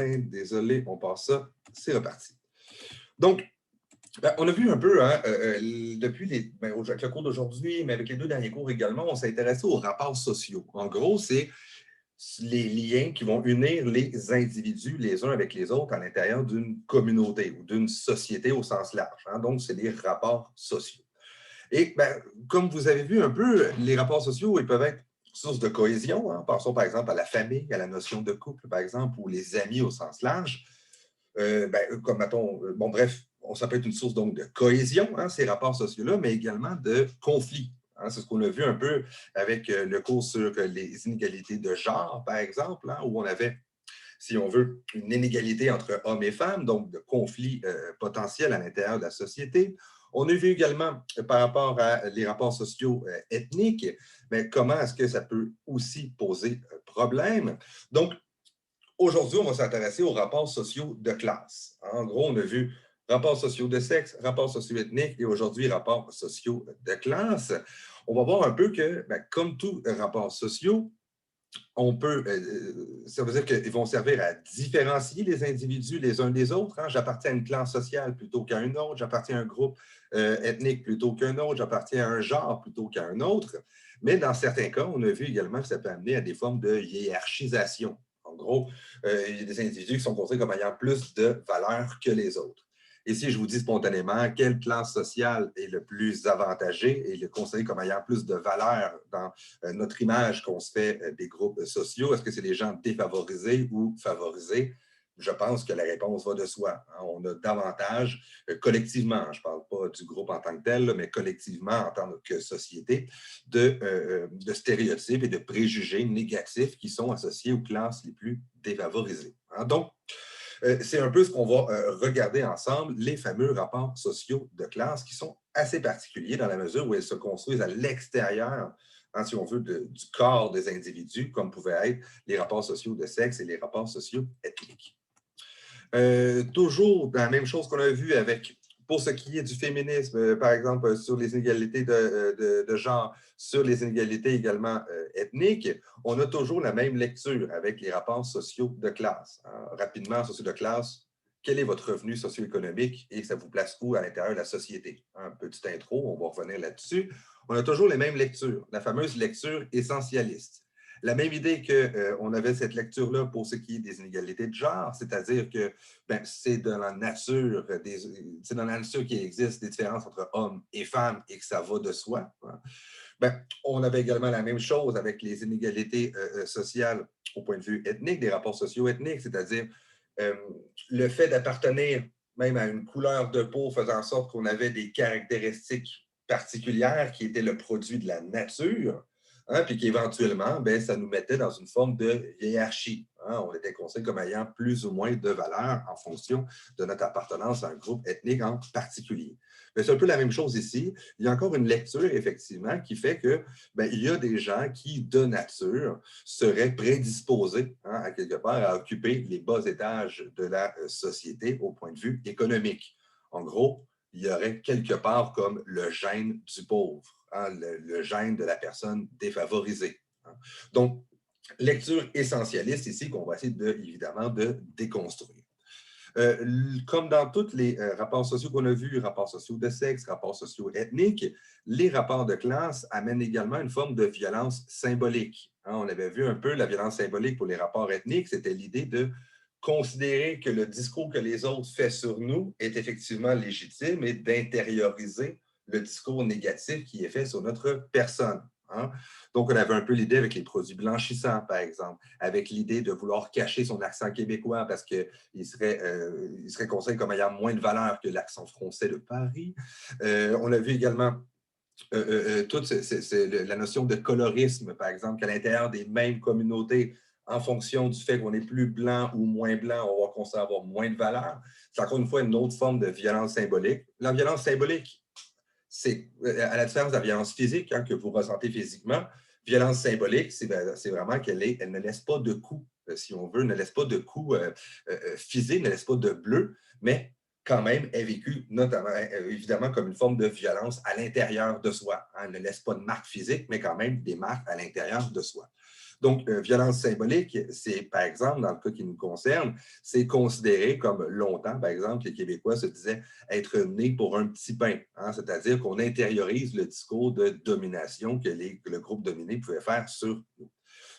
Désolé, on passe ça. C'est reparti. Donc, on a vu un peu, hein, depuis avec le cours d'aujourd'hui, mais avec les 2 derniers cours également, on s'est intéressé aux rapports sociaux. En gros, c'est les liens qui vont unir les individus les uns avec les autres à l'intérieur d'une communauté ou d'une société au sens large, hein. Donc, c'est les rapports sociaux. Et comme vous avez vu un peu, les rapports sociaux, ils peuvent être source de cohésion, hein. Pensons par exemple à la famille, à la notion de couple, par exemple, ou les amis au sens large. Comme mettons, bon, bref, ça peut être une source donc de cohésion, hein, ces rapports sociaux-là, mais également de conflits, hein. C'est ce qu'on a vu un peu avec le cours sur les inégalités de genre, par exemple, hein, où on avait, si on veut, une inégalité entre hommes et femmes, donc de conflits potentiels à l'intérieur de la société. On a vu également, par rapport à les rapports sociaux ethniques, mais comment est-ce que ça peut aussi poser problème. Donc, aujourd'hui, on va s'intéresser aux rapports sociaux de classe. En gros, on a vu rapports sociaux de sexe, rapports sociaux ethniques et aujourd'hui, rapports sociaux de classe. On va voir un peu que, comme tous rapports sociaux, on peut, ça veut dire qu'ils vont servir à différencier les individus les uns des autres, hein. J'appartiens à une classe sociale plutôt qu'à une autre, j'appartiens à un groupe ethnique plutôt qu'un autre, j'appartiens à un genre plutôt qu'à un autre. Mais dans certains cas, on a vu également que ça peut amener à des formes de hiérarchisation. En gros, il y a des individus qui sont considérés comme ayant plus de valeur que les autres. Et si je vous dis spontanément quelle classe sociale est le plus avantagée et le considéré comme ayant plus de valeur dans notre image qu'on se fait des groupes sociaux, est-ce que c'est des gens défavorisés ou favorisés? Je pense que la réponse va de soi, hein. On a davantage, collectivement, je ne parle pas du groupe en tant que tel, mais collectivement, en tant que société, de stéréotypes et de préjugés négatifs qui sont associés aux classes les plus défavorisées, hein. Donc, c'est un peu ce qu'on va regarder ensemble, les fameux rapports sociaux de classe qui sont assez particuliers dans la mesure où ils se construisent à l'extérieur, hein, si on veut, du corps des individus, comme pouvaient être les rapports sociaux de sexe et les rapports sociaux ethniques. Toujours la même chose qu'on a vu avec, pour ce qui est du féminisme, par exemple, sur les inégalités de genre, sur les inégalités également ethniques, on a toujours la même lecture avec les rapports sociaux de classe, hein. Rapidement, sociaux de classe, quel est votre revenu socio-économique et ça vous place où à l'intérieur de la société? Hein, petite intro, on va revenir là-dessus. On a toujours les mêmes lectures, la fameuse lecture essentialiste. La même idée qu'on avait cette lecture-là pour ce qui est des inégalités de genre, c'est-à-dire que c'est dans la nature, c'est dans la nature qu'il existe des différences entre hommes et femmes et que ça va de soi, hein. On avait également la même chose avec les inégalités sociales au point de vue ethnique, des rapports socio-ethniques, c'est-à-dire euh, le fait d'appartenir même à une couleur de peau faisant en sorte qu'on avait des caractéristiques particulières qui étaient le produit de la nature, hein, puis qu'éventuellement, ça nous mettait dans une forme de hiérarchie, hein. On était considéré comme ayant plus ou moins de valeur en fonction de notre appartenance à un groupe ethnique en particulier. C'est un peu la même chose ici. Il y a encore une lecture, effectivement, qui fait que il y a des gens qui, de nature, seraient prédisposés, hein, à quelque part à occuper les bas étages de la société au point de vue économique. En gros, il y aurait quelque part comme le gène du pauvre, hein, le gène de la personne défavorisée, hein. Donc, lecture essentialiste ici qu'on va essayer évidemment de déconstruire. Comme dans tous les rapports sociaux qu'on a vus, rapports sociaux de sexe, rapports sociaux ethniques, les rapports de classe amènent également une forme de violence symbolique, hein. On avait vu un peu la violence symbolique pour les rapports ethniques, c'était l'idée de considérer que le discours que les autres font sur nous est effectivement légitime et d'intérioriser le discours négatif qui est fait sur notre personne, hein. Donc, on avait un peu l'idée avec les produits blanchissants, par exemple, avec l'idée de vouloir cacher son accent québécois parce qu'il serait considéré comme ayant moins de valeur que l'accent français de Paris. On a vu également toute la notion de colorisme, par exemple, qu'à l'intérieur des mêmes communautés, en fonction du fait qu'on est plus blanc ou moins blanc, on va considérer avoir moins de valeur. C'est encore une fois une autre forme de violence symbolique. La violence symbolique, c'est à la différence de la violence physique, hein, que vous ressentez physiquement, violence symbolique, c'est vraiment elle ne laisse pas de coups, si on veut, ne laisse pas de coups physiques, ne laisse pas de bleu, mais quand même est vécue notamment, évidemment, comme une forme de violence à l'intérieur de soi, hein. Elle ne laisse pas de marques physiques, mais quand même des marques à l'intérieur de soi. Donc, violence symbolique, c'est, par exemple, dans le cas qui nous concerne, c'est considéré comme longtemps, par exemple, les Québécois se disaient être nés pour un petit pain, hein, c'est-à-dire qu'on intériorise le discours de domination que le groupe dominé pouvait faire sur nous.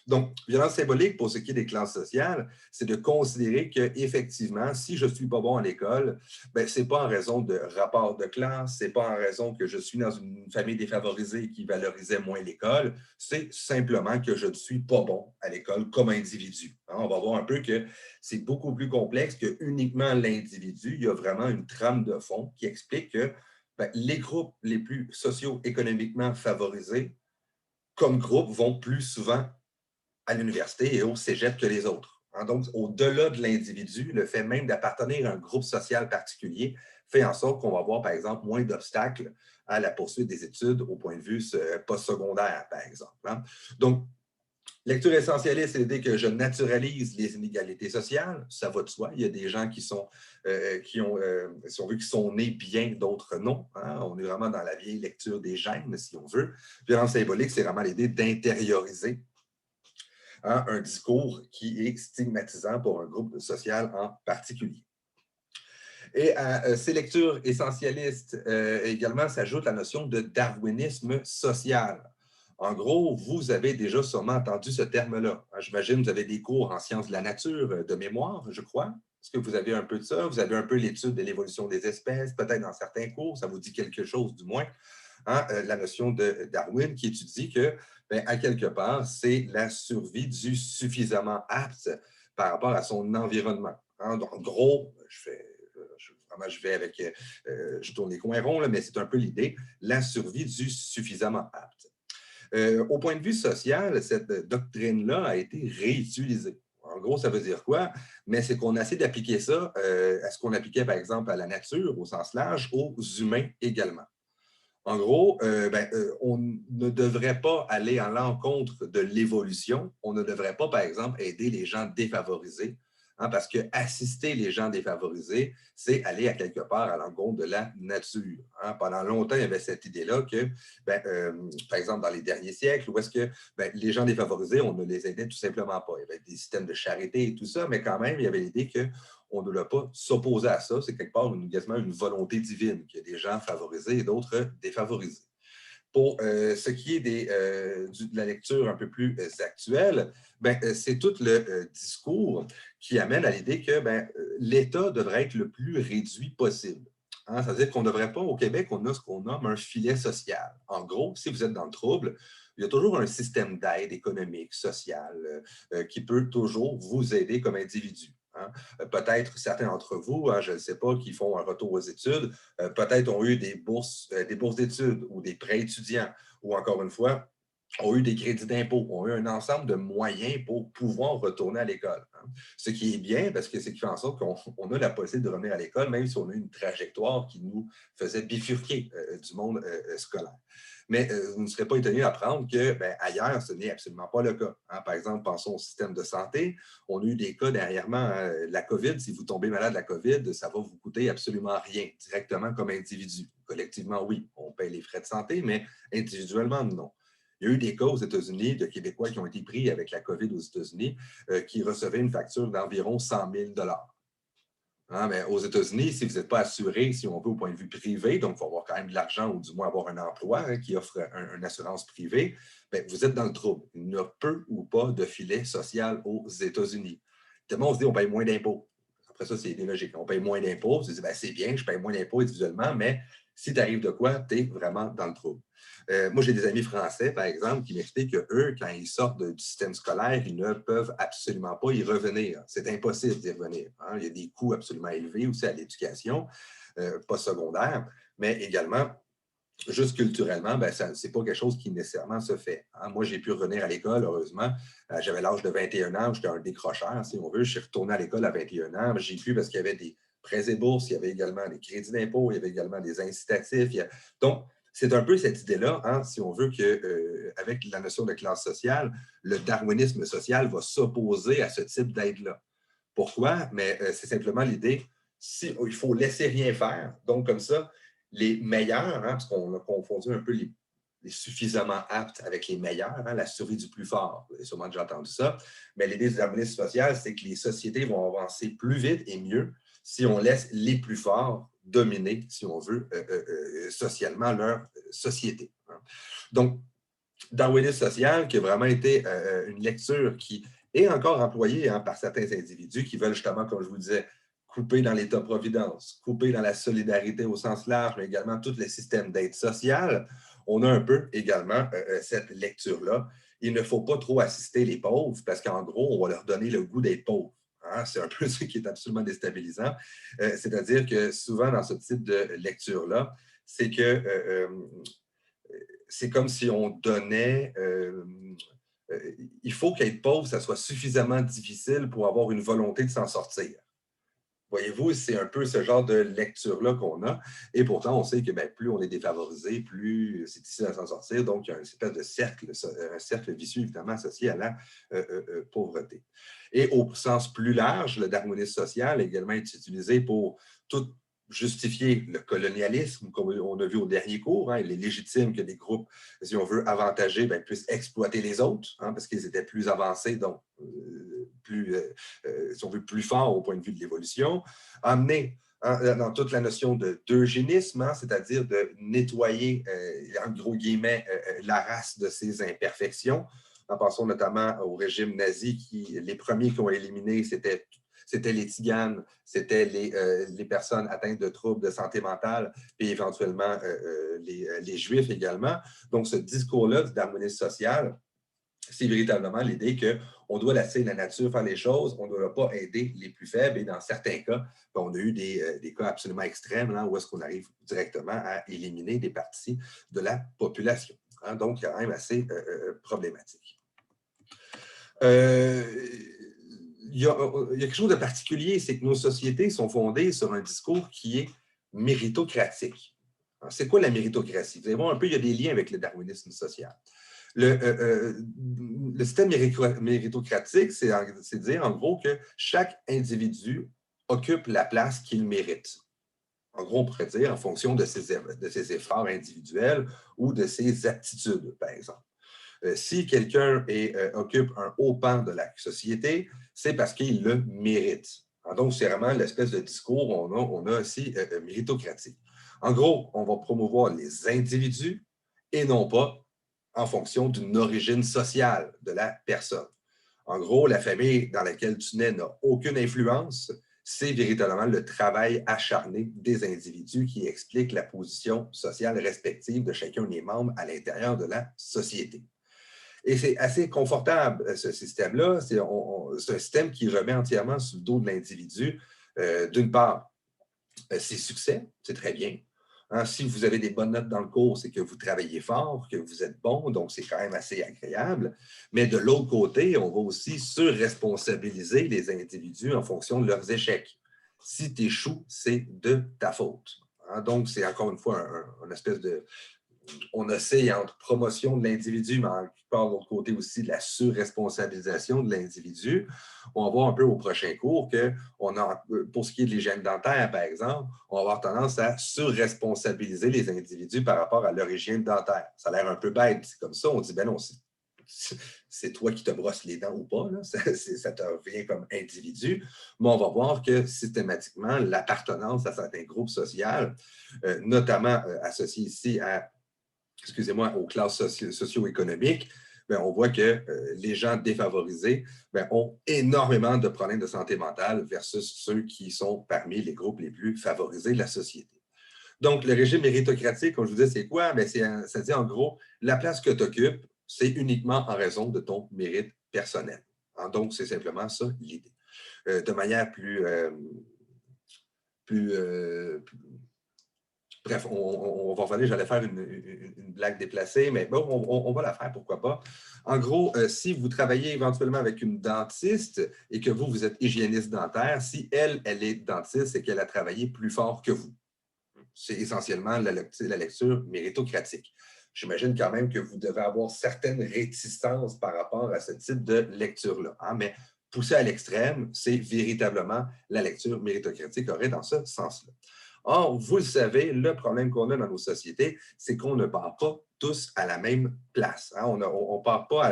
Donc, violence symbolique, pour ce qui est des classes sociales, c'est de considérer qu'effectivement, si je ne suis pas bon à l'école, ben, ce n'est pas en raison de rapport de classe, ce n'est pas en raison que je suis dans une famille défavorisée qui valorisait moins l'école, c'est simplement que je ne suis pas bon à l'école comme individu. Hein, on va voir un peu que c'est beaucoup plus complexe que uniquement l'individu. Il y a vraiment une trame de fond qui explique que ben, les groupes les plus socio-économiquement favorisés, comme groupe, vont plus souvent à l'université et au cégep que les autres. Hein. Donc, au-delà de l'individu, le fait même d'appartenir à un groupe social particulier fait en sorte qu'on va avoir, par exemple, moins d'obstacles à la poursuite des études au point de vue postsecondaire, par exemple. Hein. Donc, lecture essentialiste, c'est l'idée que je naturalise les inégalités sociales. Ça va de soi. Il y a des gens qui sont, si on veut, qui sont nés bien, d'autres non. Hein. On est vraiment dans la vieille lecture des gènes, si on veut. Violence symbolique, c'est vraiment l'idée d'intérioriser, hein, un discours qui est stigmatisant pour un groupe social en particulier. Et à ces lectures essentialistes, également s'ajoute la notion de darwinisme social. En gros, vous avez déjà sûrement entendu ce terme-là. J'imagine que vous avez des cours en sciences de la nature de mémoire, je crois. Est-ce que vous avez un peu de ça? Vous avez un peu l'étude de l'évolution des espèces, peut-être dans certains cours, ça vous dit quelque chose du moins. Hein, la notion de Darwin qui étudie que, bien, à quelque part, c'est la survie du suffisamment apte par rapport à son environnement. Hein, donc, en gros, je vais avec, je tourne les coins ronds, là, mais c'est un peu l'idée, la survie du suffisamment apte. Au point de vue social, cette doctrine-là a été réutilisée. En gros, ça veut dire quoi? Mais c'est qu'on a essayé d'appliquer ça à ce qu'on appliquait, par exemple, à la nature au sens large, aux humains également. En gros, on ne devrait pas aller à l'encontre de l'évolution. On ne devrait pas, par exemple, aider les gens défavorisés, hein, parce que assister les gens défavorisés, c'est aller à quelque part à l'encontre de la nature. Hein. Pendant longtemps, il y avait cette idée-là que, par exemple, dans les derniers siècles, où est-ce que les gens défavorisés, on ne les aidait tout simplement pas. Il y avait des systèmes de charité et tout ça, mais quand même, il y avait l'idée que on ne doit pas s'opposer à ça. C'est quelque part quasiment une volonté divine, qu'il y a des gens favorisés et d'autres défavorisés. Pour ce qui est de la lecture un peu plus actuelle, c'est tout le discours qui amène à l'idée que l'État devrait être le plus réduit possible. Hein, c'est-à-dire qu'on ne devrait pas, au Québec, on a ce qu'on nomme un filet social. En gros, si vous êtes dans le trouble, il y a toujours un système d'aide économique, sociale, qui peut toujours vous aider comme individu. Hein. Peut-être certains d'entre vous, hein, je ne sais pas, qui font un retour aux études, peut-être ont eu des bourses d'études ou des prêts étudiants, ou encore une fois, ont eu des crédits d'impôt, ont eu un ensemble de moyens pour pouvoir retourner à l'école. Hein. Ce qui est bien, parce que c'est qui fait en sorte qu'on a la possibilité de revenir à l'école, même si on a une trajectoire qui nous faisait bifurquer du monde scolaire. Mais vous ne serez pas étonné d'apprendre que ailleurs, ce n'est absolument pas le cas. Hein. Par exemple, pensons au système de santé. On a eu des cas dernièrement, la COVID, si vous tombez malade de la COVID, ça va vous coûter absolument rien, directement comme individu. Collectivement, oui, on paye les frais de santé, mais individuellement, non. Il y a eu des cas aux États-Unis de Québécois qui ont été pris avec la COVID aux États-Unis qui recevaient une facture d'environ 100 000 $. Hein, mais aux États-Unis, si vous n'êtes pas assuré, si on veut, au point de vue privé, donc il faut avoir quand même de l'argent ou du moins avoir un emploi qui offre une assurance privée, vous êtes dans le trouble. Il n'y a peu ou pas de filet social aux États-Unis. Tellement on se dit on paye moins d'impôts. Après ça, c'est logique. On paye moins d'impôts. On se dit c'est bien, je paye moins d'impôts individuellement, mais si tu arrives de quoi, tu es vraiment dans le trouble. Moi, j'ai des amis français, par exemple, qui m'expliquent qu'eux, quand ils sortent du système scolaire, ils ne peuvent absolument pas y revenir. C'est impossible d'y revenir. Hein. Il y a des coûts absolument élevés aussi à l'éducation postsecondaire, mais également, juste culturellement, ce n'est pas quelque chose qui nécessairement se fait. Hein. Moi, j'ai pu revenir à l'école, heureusement. J'avais l'âge de 21 ans, j'étais un décrocheur, si on veut. Je suis retourné à l'école à 21 ans. J'ai pu parce qu'il y avait des prêts et bourses, il y avait également des crédits d'impôt, il y avait également des incitatifs. Donc, c'est un peu cette idée-là, hein, si on veut qu'avec la notion de classe sociale, le darwinisme social va s'opposer à ce type d'aide-là. Pourquoi? Mais c'est simplement l'idée, il faut laisser rien faire. Donc, comme ça, les meilleurs, hein, parce qu'on a confondu un peu suffisamment apte avec les meilleurs, hein, la survie du plus fort. Vous avez sûrement déjà entendu ça. Mais l'idée du darwinisme social, c'est que les sociétés vont avancer plus vite et mieux si on laisse les plus forts dominer, si on veut, socialement leur société. Hein. Donc, darwinisme social, qui a vraiment été une lecture qui est encore employée, hein, par certains individus qui veulent justement, comme je vous disais, couper dans l'État-providence, couper dans la solidarité au sens large, mais également tout le système d'aide sociale. On a un peu également cette lecture-là. Il ne faut pas trop assister les pauvres parce qu'en gros, on va leur donner le goût d'être pauvres. Hein? C'est un peu ce qui est absolument déstabilisant. C'est-à-dire que souvent, dans ce type de lecture-là, c'est que c'est comme si on donnait... il faut qu'être pauvre, ça soit suffisamment difficile pour avoir une volonté de s'en sortir. Voyez-vous, c'est un peu ce genre de lecture-là qu'on a. Et pourtant, on sait que plus on est défavorisé, plus c'est difficile à s'en sortir. Donc, il y a une espèce de cercle, un cercle vicieux, évidemment, associé à la pauvreté. Et au sens plus large, le darwinisme social également est utilisé pour tout justifier le colonialisme, comme on a vu au dernier cours. Hein, il est légitime que des groupes, si on veut, avantagés, puissent exploiter les autres, hein, parce qu'ils étaient plus avancés, donc plus, si on veut, plus forts au point de vue de l'évolution. Amener dans toute la notion d'eugénisme, hein, c'est-à-dire de nettoyer, en gros guillemets, la race de ses imperfections. En pensant notamment au régime nazi, les premiers qui ont éliminé, c'était les tziganes, c'était les personnes atteintes de troubles de santé mentale, puis éventuellement les juifs également. Donc, ce discours-là du darwinisme social, c'est véritablement l'idée qu'on doit laisser la nature faire les choses, on ne doit pas aider les plus faibles. Et dans certains cas, on a eu des cas absolument extrêmes là, où est-ce qu'on arrive directement à éliminer des parties de la population. Hein, donc, quand même assez problématique. Il y a quelque chose de particulier, c'est que nos sociétés sont fondées sur un discours qui est méritocratique. C'est quoi la méritocratie? Vous allez voir un peu, il y a des liens avec le darwinisme social. Le système méritocratique, c'est dire en gros que chaque individu occupe la place qu'il mérite. En gros, on pourrait dire en fonction de ses efforts individuels ou de ses aptitudes, par exemple. Si quelqu'un occupe un haut pan de la société, c'est parce qu'il le mérite. Donc, c'est vraiment l'espèce de discours on a aussi méritocratique. En gros, on va promouvoir les individus et non pas en fonction d'une origine sociale de la personne. En gros, la famille dans laquelle tu nais n'a aucune influence. C'est véritablement le travail acharné des individus qui explique la position sociale respective de chacun des membres à l'intérieur de la société. Et c'est assez confortable, ce système-là. C'est un système qui remet entièrement sur le dos de l'individu, d'une part, ses succès, c'est très bien. Hein, si vous avez des bonnes notes dans le cours, c'est que vous travaillez fort, que vous êtes bon, donc c'est quand même assez agréable. Mais de l'autre côté, on va aussi surresponsabiliser les individus en fonction de leurs échecs. Si tu échoues, c'est de ta faute. Hein, donc, c'est encore une fois une espèce de... On essaie entre promotion de l'individu, mais par l'autre côté aussi de la surresponsabilisation de l'individu. On va voir un peu au prochain cours que pour ce qui est de l'hygiène dentaire, par exemple, on va avoir tendance à surresponsabiliser les individus par rapport à leur hygiène dentaire. Ça a l'air un peu bête, c'est comme ça. On dit, ben non, c'est toi qui te brosses les dents ou pas, là. Ça te revient comme individu. Mais on va voir que systématiquement, l'appartenance à certains groupes sociaux, notamment associés ici aux classes socio-économiques, on voit que les gens défavorisés ont énormément de problèmes de santé mentale versus ceux qui sont parmi les groupes les plus favorisés de la société. Donc, le régime méritocratique, comme je vous disais, c'est quoi? Ça dit en gros, la place que tu occupes, c'est uniquement en raison de ton mérite personnel. Hein, donc, c'est simplement ça l'idée. De manière plus bref, on va revenir, j'allais faire une blague déplacée, mais bon, on va la faire, pourquoi pas. En gros, si vous travaillez éventuellement avec une dentiste et que vous êtes hygiéniste dentaire, si elle est dentiste, c'est qu'elle a travaillé plus fort que vous. C'est essentiellement la lecture méritocratique. J'imagine quand même que vous devez avoir certaines réticences par rapport à ce type de lecture-là. Hein? Mais poussé à l'extrême, c'est véritablement la lecture méritocratique aurait dans ce sens-là. Or, vous le savez, le problème qu'on a dans nos sociétés, c'est qu'on ne part pas tous à la même place. Hein. On ne part pas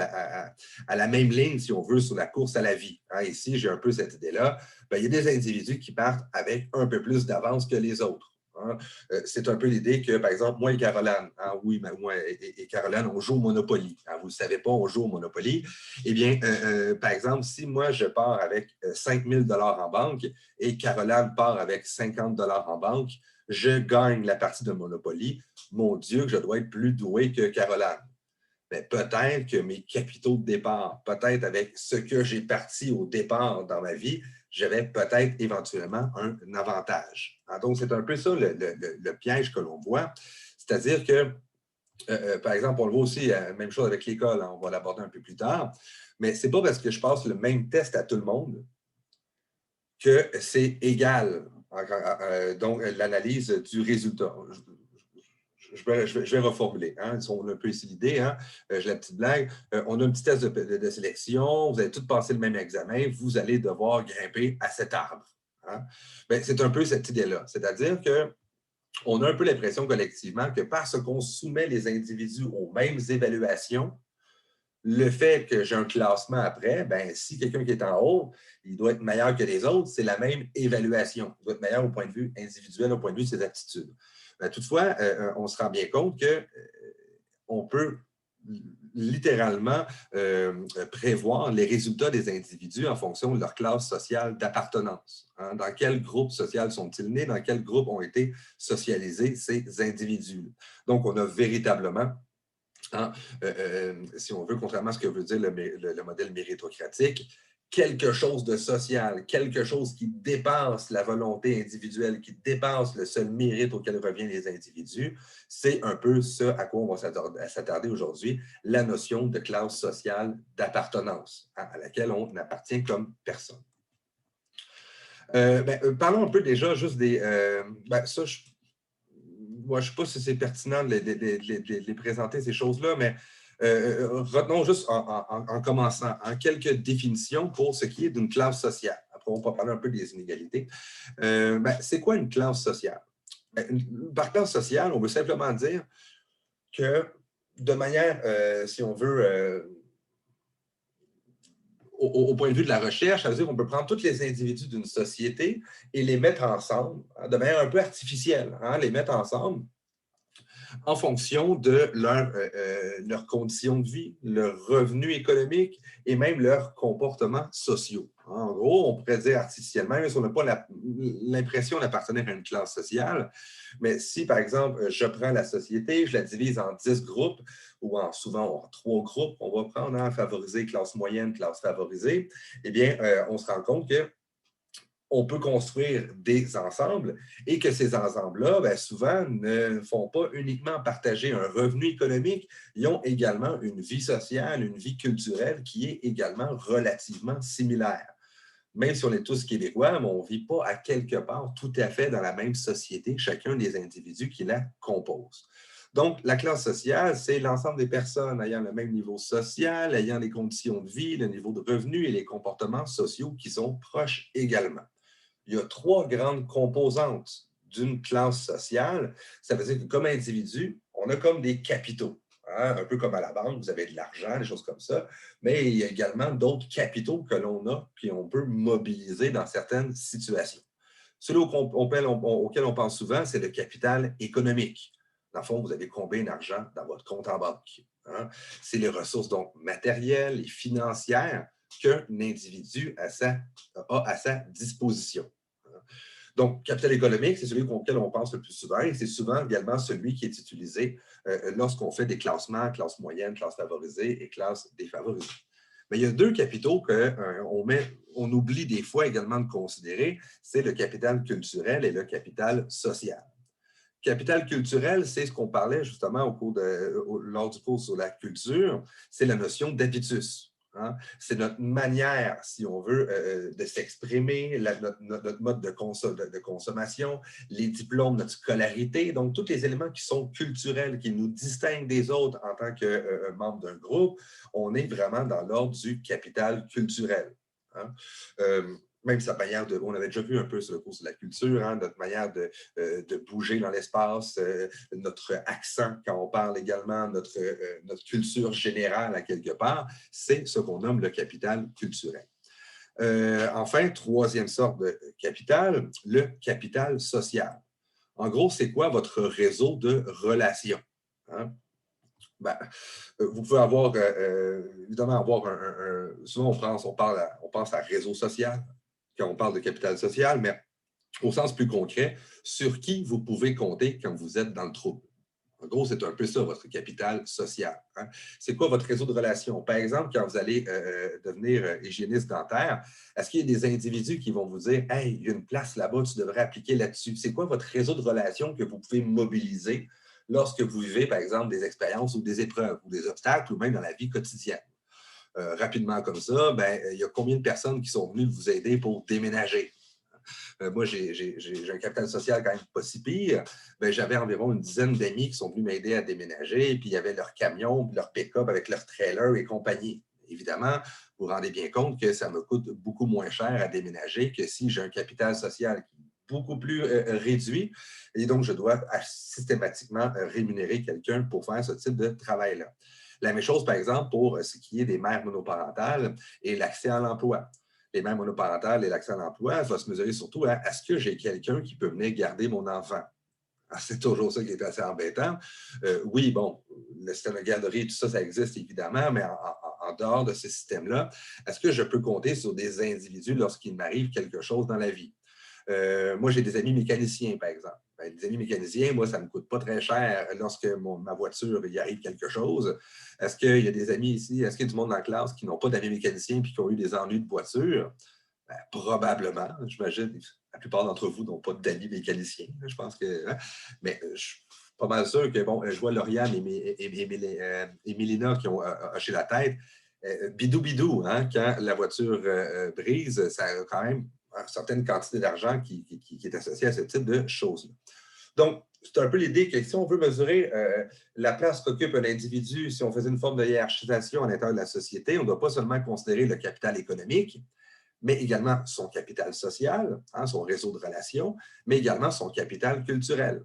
à la même ligne, si on veut, sur la course à la vie. Hein. Ici, j'ai un peu cette idée-là. Bien, il y a des individus qui partent avec un peu plus d'avance que les autres. Hein. C'est un peu l'idée que, par exemple, moi et Caroline, hein, oui, moi et Caroline, on joue au Monopoly. Hein, vous ne le savez pas, on joue au Monopoly. Eh bien, par exemple, si moi, je pars avec 5 000 $ en banque et Caroline part avec 50 $ en banque, je gagne la partie de Monopoly. Mon Dieu, que je dois être plus doué que Caroline. Mais peut-être que mes capitaux de départ, peut-être avec ce que j'ai parti au départ dans ma vie, j'avais peut-être éventuellement un avantage. Hein, donc, c'est un peu ça le piège que l'on voit. C'est-à-dire que, par exemple, on le voit aussi, même chose avec l'école, hein, on va l'aborder un peu plus tard, mais ce n'est pas parce que je passe le même test à tout le monde que c'est égal. Donc, l'analyse du résultat. Je vais reformuler. Hein. On a un peu ici l'idée. Hein. J'ai la petite blague. On a un petit test de sélection. Vous allez tous passer le même examen. Vous allez devoir grimper à cet arbre. Hein. C'est un peu cette idée-là. C'est-à-dire qu'on a un peu l'impression collectivement que parce qu'on soumet les individus aux mêmes évaluations, le fait que j'ai un classement après, ben, si quelqu'un qui est en haut, il doit être meilleur que les autres, c'est la même évaluation. Il doit être meilleur au point de vue individuel, au point de vue de ses aptitudes. Toutefois, on se rend bien compte qu'on peut littéralement prévoir les résultats des individus en fonction de leur classe sociale d'appartenance. Hein. Dans quel groupe social sont-ils nés? Dans quel groupe ont été socialisés ces individus? Donc, on a véritablement hein, si on veut, contrairement à ce que veut dire le modèle méritocratique, quelque chose de social, quelque chose qui dépasse la volonté individuelle, qui dépasse le seul mérite auquel reviennent les individus, c'est un peu ce à quoi on va s'attarder aujourd'hui, la notion de classe sociale d'appartenance, hein, à laquelle on appartient comme personne. Parlons un peu déjà juste des... ça, moi, je ne sais pas si c'est pertinent de les présenter, ces choses-là, mais retenons juste en commençant en quelques définitions pour ce qui est d'une classe sociale. Après, on va parler un peu des inégalités. C'est quoi une classe sociale? Par classe sociale, on veut simplement dire que de manière, si on veut, au point de vue de la recherche, ça veut dire qu'on peut prendre tous les individus d'une société et les mettre ensemble hein, de manière un peu artificielle, hein, les mettre ensemble en fonction de leurs conditions de vie, leurs revenus économiques et même leurs comportements sociaux. En gros, on pourrait dire artificiellement, même si on n'a pas l'impression d'appartenir à une classe sociale, mais si, par exemple, je prends la société, je la divise en 10 groupes ou souvent en 3 groupes, on va prendre en favorisé, classe moyenne, classe favorisée, eh bien, on se rend compte que on peut construire des ensembles et que ces ensembles-là, bien, souvent, ne font pas uniquement partager un revenu économique, ils ont également une vie sociale, une vie culturelle qui est également relativement similaire. Même si on est tous québécois, mais on ne vit pas à quelque part tout à fait dans la même société, chacun des individus qui la composent. Donc, la classe sociale, c'est l'ensemble des personnes ayant le même niveau social, ayant les conditions de vie, le niveau de revenu et les comportements sociaux qui sont proches également. Il y a 3 grandes composantes d'une classe sociale. Ça veut dire que comme individu, on a comme des capitaux. Hein, un peu comme à la banque, vous avez de l'argent, des choses comme ça. Mais il y a également d'autres capitaux que l'on a, puis on peut mobiliser dans certaines situations. Celui auquel on pense souvent, c'est le capital économique. Dans le fond, vous avez combien d'argent dans votre compte en banque? Hein? C'est les ressources donc matérielles et financières qu'un individu a à sa disposition. Donc, capital économique, c'est celui auquel on pense le plus souvent et c'est souvent également celui qui est utilisé lorsqu'on fait des classements, classe moyenne, classe favorisée et classe défavorisée. Mais il y a 2 capitaux qu'on oublie des fois également de considérer, c'est le capital culturel et le capital social. Capital culturel, c'est ce qu'on parlait justement lors du cours sur la culture, c'est la notion d'habitus. Hein? C'est notre manière, si on veut, de s'exprimer, notre mode de consommation, les diplômes, notre scolarité, donc tous les éléments qui sont culturels, qui nous distinguent des autres en tant que membre d'un groupe, on est vraiment dans l'ordre du capital culturel. Hein? même sa manière de, on avait déjà vu un peu sur le cours de la culture, hein, notre manière de bouger dans l'espace, notre accent quand on parle également, notre culture générale à quelque part, c'est ce qu'on nomme le capital culturel. Enfin, troisième sorte de capital, le capital social. En gros, c'est quoi votre réseau de relations? Hein? Ben, vous pouvez avoir, évidemment, avoir souvent on pense à réseau social quand on parle de capital social, mais au sens plus concret, sur qui vous pouvez compter quand vous êtes dans le trouble. En gros, c'est un peu ça, votre capital social. Hein? C'est quoi votre réseau de relations? Par exemple, quand vous allez devenir hygiéniste dentaire, est-ce qu'il y a des individus qui vont vous dire « Hey, il y a une place là-bas, tu devrais appliquer là-dessus ». C'est quoi votre réseau de relations que vous pouvez mobiliser lorsque vous vivez, par exemple, des expériences ou des épreuves ou des obstacles ou même dans la vie quotidienne? Rapidement comme ça, ben, il y a combien de personnes qui sont venues vous aider pour déménager? Moi, j'ai un capital social quand même pas si pire. Ben, j'avais environ une dizaine d'amis qui sont venus m'aider à déménager, puis il y avait leur camion, leur pick-up avec leur trailer et compagnie. Évidemment, vous vous rendez bien compte que ça me coûte beaucoup moins cher à déménager que si j'ai un capital social qui est beaucoup plus réduit, et donc je dois systématiquement rémunérer quelqu'un pour faire ce type de travail-là. La même chose, par exemple, pour ce qui est des mères monoparentales et l'accès à l'emploi. Les mères monoparentales et l'accès à l'emploi va se mesurer surtout à est-ce que j'ai quelqu'un qui peut venir garder mon enfant? C'est toujours ça qui est assez embêtant. Oui, bon, le système de garderie, tout ça, ça existe évidemment, mais en dehors de ce système-là, est-ce que je peux compter sur des individus lorsqu'il m'arrive quelque chose dans la vie? Moi, j'ai des amis mécaniciens, par exemple. Ben, les amis mécaniciens, moi, ça ne me coûte pas très cher lorsque ma voiture, il arrive quelque chose. Est-ce qu'il y a des amis ici, est-ce qu'il y a du monde dans la classe qui n'ont pas d'amis mécaniciens et qui ont eu des ennuis de voiture? Ben, probablement, j'imagine. La plupart d'entre vous n'ont pas d'amis mécaniciens. Je pense que. Hein? Mais je suis pas mal sûr que, bon, je vois Lauriane et Mélina qui ont hoché la tête. Bidou, bidou, hein, quand la voiture brise, ça a quand même une certaine quantité d'argent qui est associée à ce type de choses-là. Donc, c'est un peu l'idée que si on veut mesurer la place qu'occupe un individu, si on faisait une forme de hiérarchisation à l'intérieur de la société, on ne doit pas seulement considérer le capital économique, mais également son capital social, hein, son réseau de relations, mais également son capital culturel.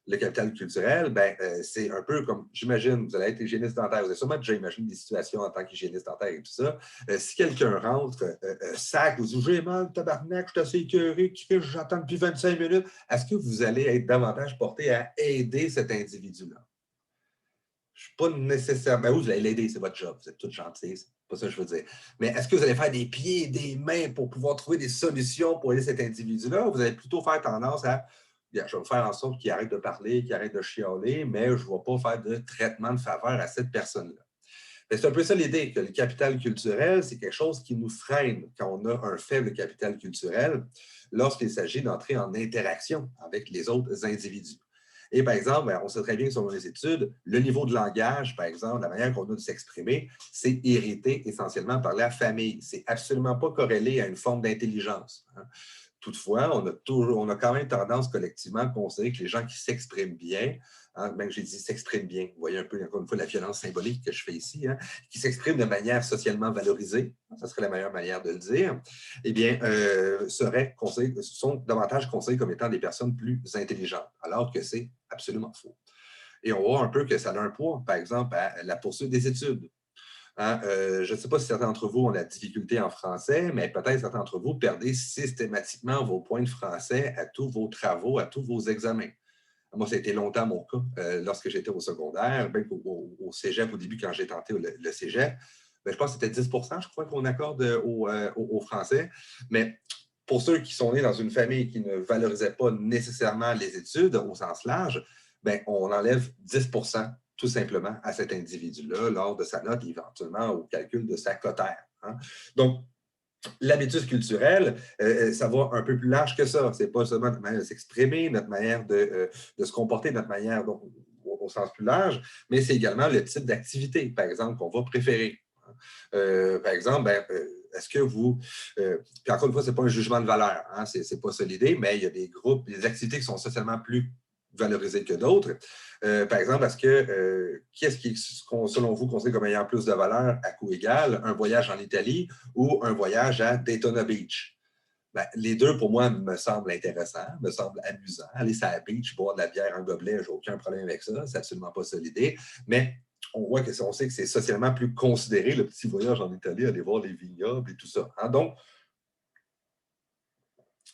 Le capital culturel, ben, c'est un peu comme, j'imagine, vous allez être hygiéniste dentaire, vous avez sûrement déjà imaginé des situations en tant qu'hygiéniste dentaire et tout ça. Si quelqu'un rentre, sac, vous dites, j'ai mal, tabarnak, je suis assez écœuré, j'attends depuis 25 minutes, est-ce que vous allez être davantage porté à aider cet individu-là? Je ne suis pas nécessairement. Ben oui, vous allez l'aider, c'est votre job, vous êtes tous gentils, c'est pas ça que je veux dire. Mais est-ce que vous allez faire des pieds et des mains pour pouvoir trouver des solutions pour aider cet individu-là? Ou vous allez plutôt faire tendance à bien, je vais faire en sorte qu'il arrête de parler, qu'il arrête de chialer, mais je ne vais pas faire de traitement de faveur à cette personne-là. C'est un peu ça l'idée, que le capital culturel, c'est quelque chose qui nous freine quand on a un faible capital culturel lorsqu'il s'agit d'entrer en interaction avec les autres individus. Et par exemple, on sait très bien que selon les études, le niveau de langage, par exemple, la manière qu'on a de s'exprimer, c'est hérité essentiellement par la famille. C'est absolument pas corrélé à une forme d'intelligence. Hein. Toutefois, on a quand même tendance collectivement à considérer que les gens qui s'expriment bien, hein, même j'ai dit s'expriment bien, vous voyez un peu encore une fois la violence symbolique que je fais ici, hein, qui s'expriment de manière socialement valorisée, ça serait la meilleure manière de le dire, eh bien, sont davantage considérés comme étant des personnes plus intelligentes, alors que c'est absolument faux. Et on voit un peu que ça a un poids, par exemple, à la poursuite des études. Hein, je ne sais pas si certains d'entre vous ont la difficulté en français, mais peut-être certains d'entre vous perdez systématiquement vos points de français à tous vos travaux, à tous vos examens. Moi, ça a été longtemps mon cas lorsque j'étais au secondaire, même au cégep, au début, quand j'ai tenté le cégep. Ben, je pense que c'était 10 je crois, qu'on accorde au français. Mais pour ceux qui sont nés dans une famille qui ne valorisait pas nécessairement les études au sens large, ben, on enlève 10 tout simplement à cet individu-là lors de sa note, éventuellement au calcul de sa cotère. Hein. Donc, l'habitude culturelle, ça va un peu plus large que ça. Ce n'est pas seulement notre manière de s'exprimer, notre manière de se comporter, notre manière au sens plus large, mais c'est également le type d'activité, par exemple, qu'on va préférer. Par exemple, ben, est-ce que vous... puis encore une fois, ce n'est pas un jugement de valeur, hein, ce n'est pas ça l'idée, mais il y a des groupes, des activités qui sont socialement plus valorisées que d'autres. Par exemple, est-ce que qu'est-ce qui, selon vous, considère comme ayant plus de valeur à coût égal, un voyage en Italie ou un voyage à Daytona Beach? Ben, les deux, pour moi, me semblent intéressants, me semblent amusants. Aller sur la beach, boire de la bière en gobelet, j'ai aucun problème avec ça. C'est absolument pas ça l'idée. Mais on sait que c'est socialement plus considéré, le petit voyage en Italie, aller voir les vignobles et tout ça. Hein? Donc,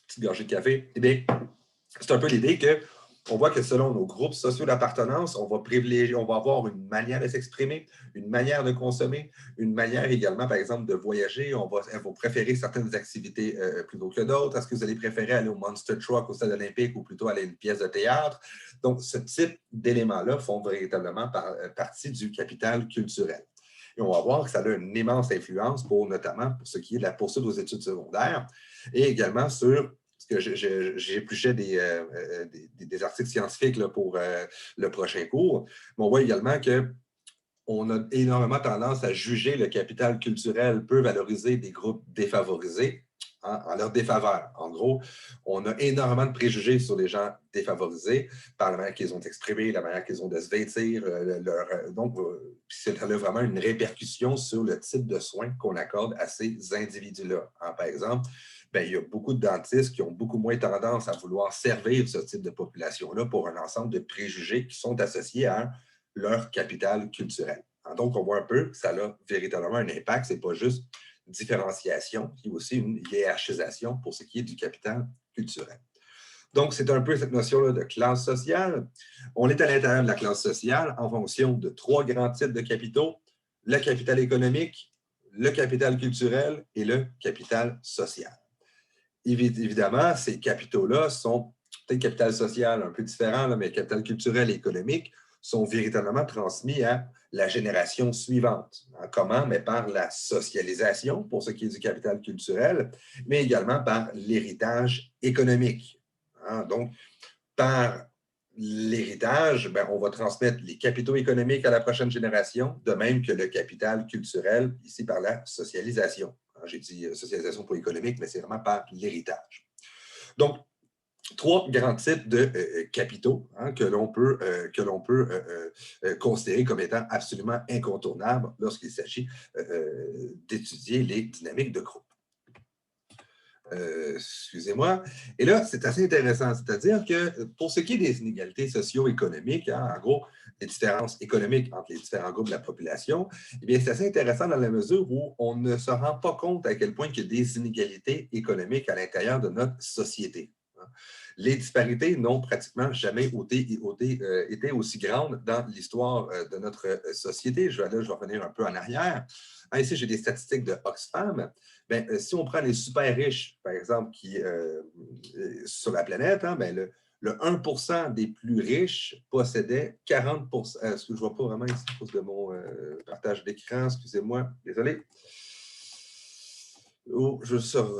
petite gorgée de café, eh bien, c'est un peu l'idée qu'on voit que selon nos groupes sociaux d'appartenance, on va privilégier, on va avoir une manière de s'exprimer, une manière de consommer, une manière également, par exemple, de voyager. On va préférer certaines activités plutôt que d'autres. Est-ce que vous allez préférer aller au Monster Truck au Stade olympique ou plutôt aller à une pièce de théâtre? Donc, ce type d'éléments-là font véritablement partie du capital culturel. Et on va voir que ça a une immense influence notamment pour ce qui est de la poursuite aux études secondaires et également sur parce que j'épluchais des articles scientifiques là, pour le prochain cours, mais on voit également qu'on a énormément tendance à juger le capital culturel peu valorisé des groupes défavorisés en leur défaveur. En gros, on a énormément de préjugés sur les gens défavorisés par la manière qu'ils ont exprimé, la manière qu'ils ont de se vêtir. Donc, c'est vraiment une répercussion sur le type de soins qu'on accorde à ces individus-là. Hein, par exemple, bien, il y a beaucoup de dentistes qui ont beaucoup moins tendance à vouloir servir ce type de population-là pour un ensemble de préjugés qui sont associés à leur capital culturel. Donc, on voit un peu que ça a véritablement un impact. Ce n'est pas juste différenciation, puis aussi une hiérarchisation pour ce qui est du capital culturel. Donc, c'est un peu cette notion-là de classe sociale. On est à l'intérieur de la classe sociale en fonction de trois grands types de capitaux, le capital économique, le capital culturel et le capital social. Évidemment, ces capitaux-là sont peut-être capital social un peu différent, mais capital culturel et économique sont véritablement transmis à la génération suivante. Comment? Mais par la socialisation, pour ce qui est du capital culturel, mais également par l'héritage économique. Donc, par l'héritage, on va transmettre les capitaux économiques à la prochaine génération, de même que le capital culturel, ici par la socialisation. J'ai dit socialisation pour économique, mais c'est vraiment par l'héritage. Donc, trois grands types de capitaux que l'on peut considérer comme étant absolument incontournables lorsqu'il s'agit d'étudier les dynamiques de groupe. Excusez-moi. Et là, c'est assez intéressant. C'est-à-dire que pour ce qui est des inégalités socio-économiques, en gros, les différences économiques entre les différents groupes de la population, eh bien, c'est assez intéressant dans la mesure où on ne se rend pas compte à quel point il y a des inégalités économiques à l'intérieur de notre société. Les disparités n'ont pratiquement jamais été aussi grandes dans l'histoire de notre société. Je vais revenir un peu en arrière. Ici, j'ai des statistiques de Oxfam. Bien, si on prend les super riches, par exemple, sur la planète, le 1 % des plus riches possédait 40 est-ce que je ne vois pas vraiment ici à cause de mon partage d'écran? Excusez-moi, désolé. Oh, je sors.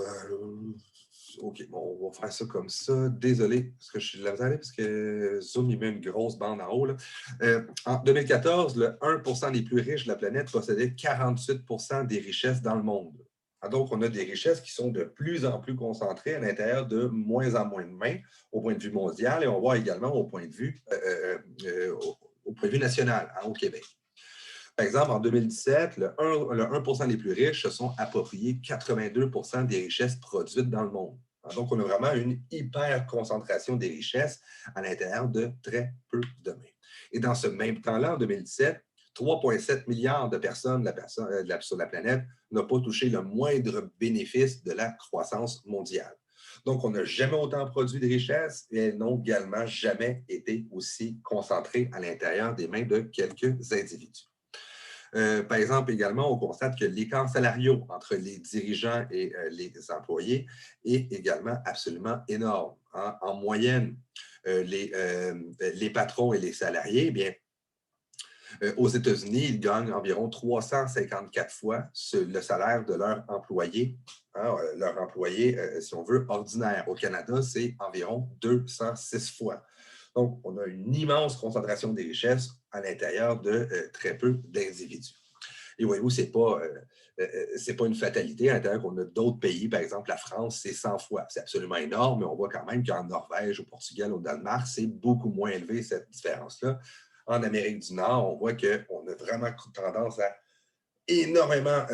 OK, bon, on va faire ça comme ça. Désolé, parce que je suis de la misère, parce que Zoom, il met une grosse bande en haut. Là. En 2014, le 1 % des plus riches de la planète possédait 48 % des richesses dans le monde. Donc, on a des richesses qui sont de plus en plus concentrées à l'intérieur de moins en moins de mains au point de vue mondial et on voit également au point de vue national au Québec. Par exemple, en 2017, le 1 % des plus riches se sont appropriés 82 % des richesses produites dans le monde. Donc, on a vraiment une hyper concentration des richesses à l'intérieur de très peu de mains. Et dans ce même temps-là, en 2017, 3,7 milliards de personnes sur la planète n'ont pas touché le moindre bénéfice de la croissance mondiale. Donc, on n'a jamais autant produit de richesses et elles n'ont également jamais été aussi concentrées à l'intérieur des mains de quelques individus. Par exemple, également, on constate que l'écart salariaux entre les dirigeants et les employés est également absolument énorme. En moyenne, les patrons et les salariés, eh bien, aux États-Unis, ils gagnent environ 354 fois le salaire de leur employé, si on veut, ordinaire. Au Canada, c'est environ 206 fois. Donc, on a une immense concentration des richesses à l'intérieur de très peu d'individus. Et voyez-vous, ce n'est pas une fatalité à l'intérieur qu'on a d'autres pays. Par exemple, la France, c'est 100 fois. C'est absolument énorme, mais on voit quand même qu'en Norvège, au Portugal, au Danemark, c'est beaucoup moins élevé, cette différence-là. En Amérique du Nord, on voit qu'on a vraiment tendance à énormément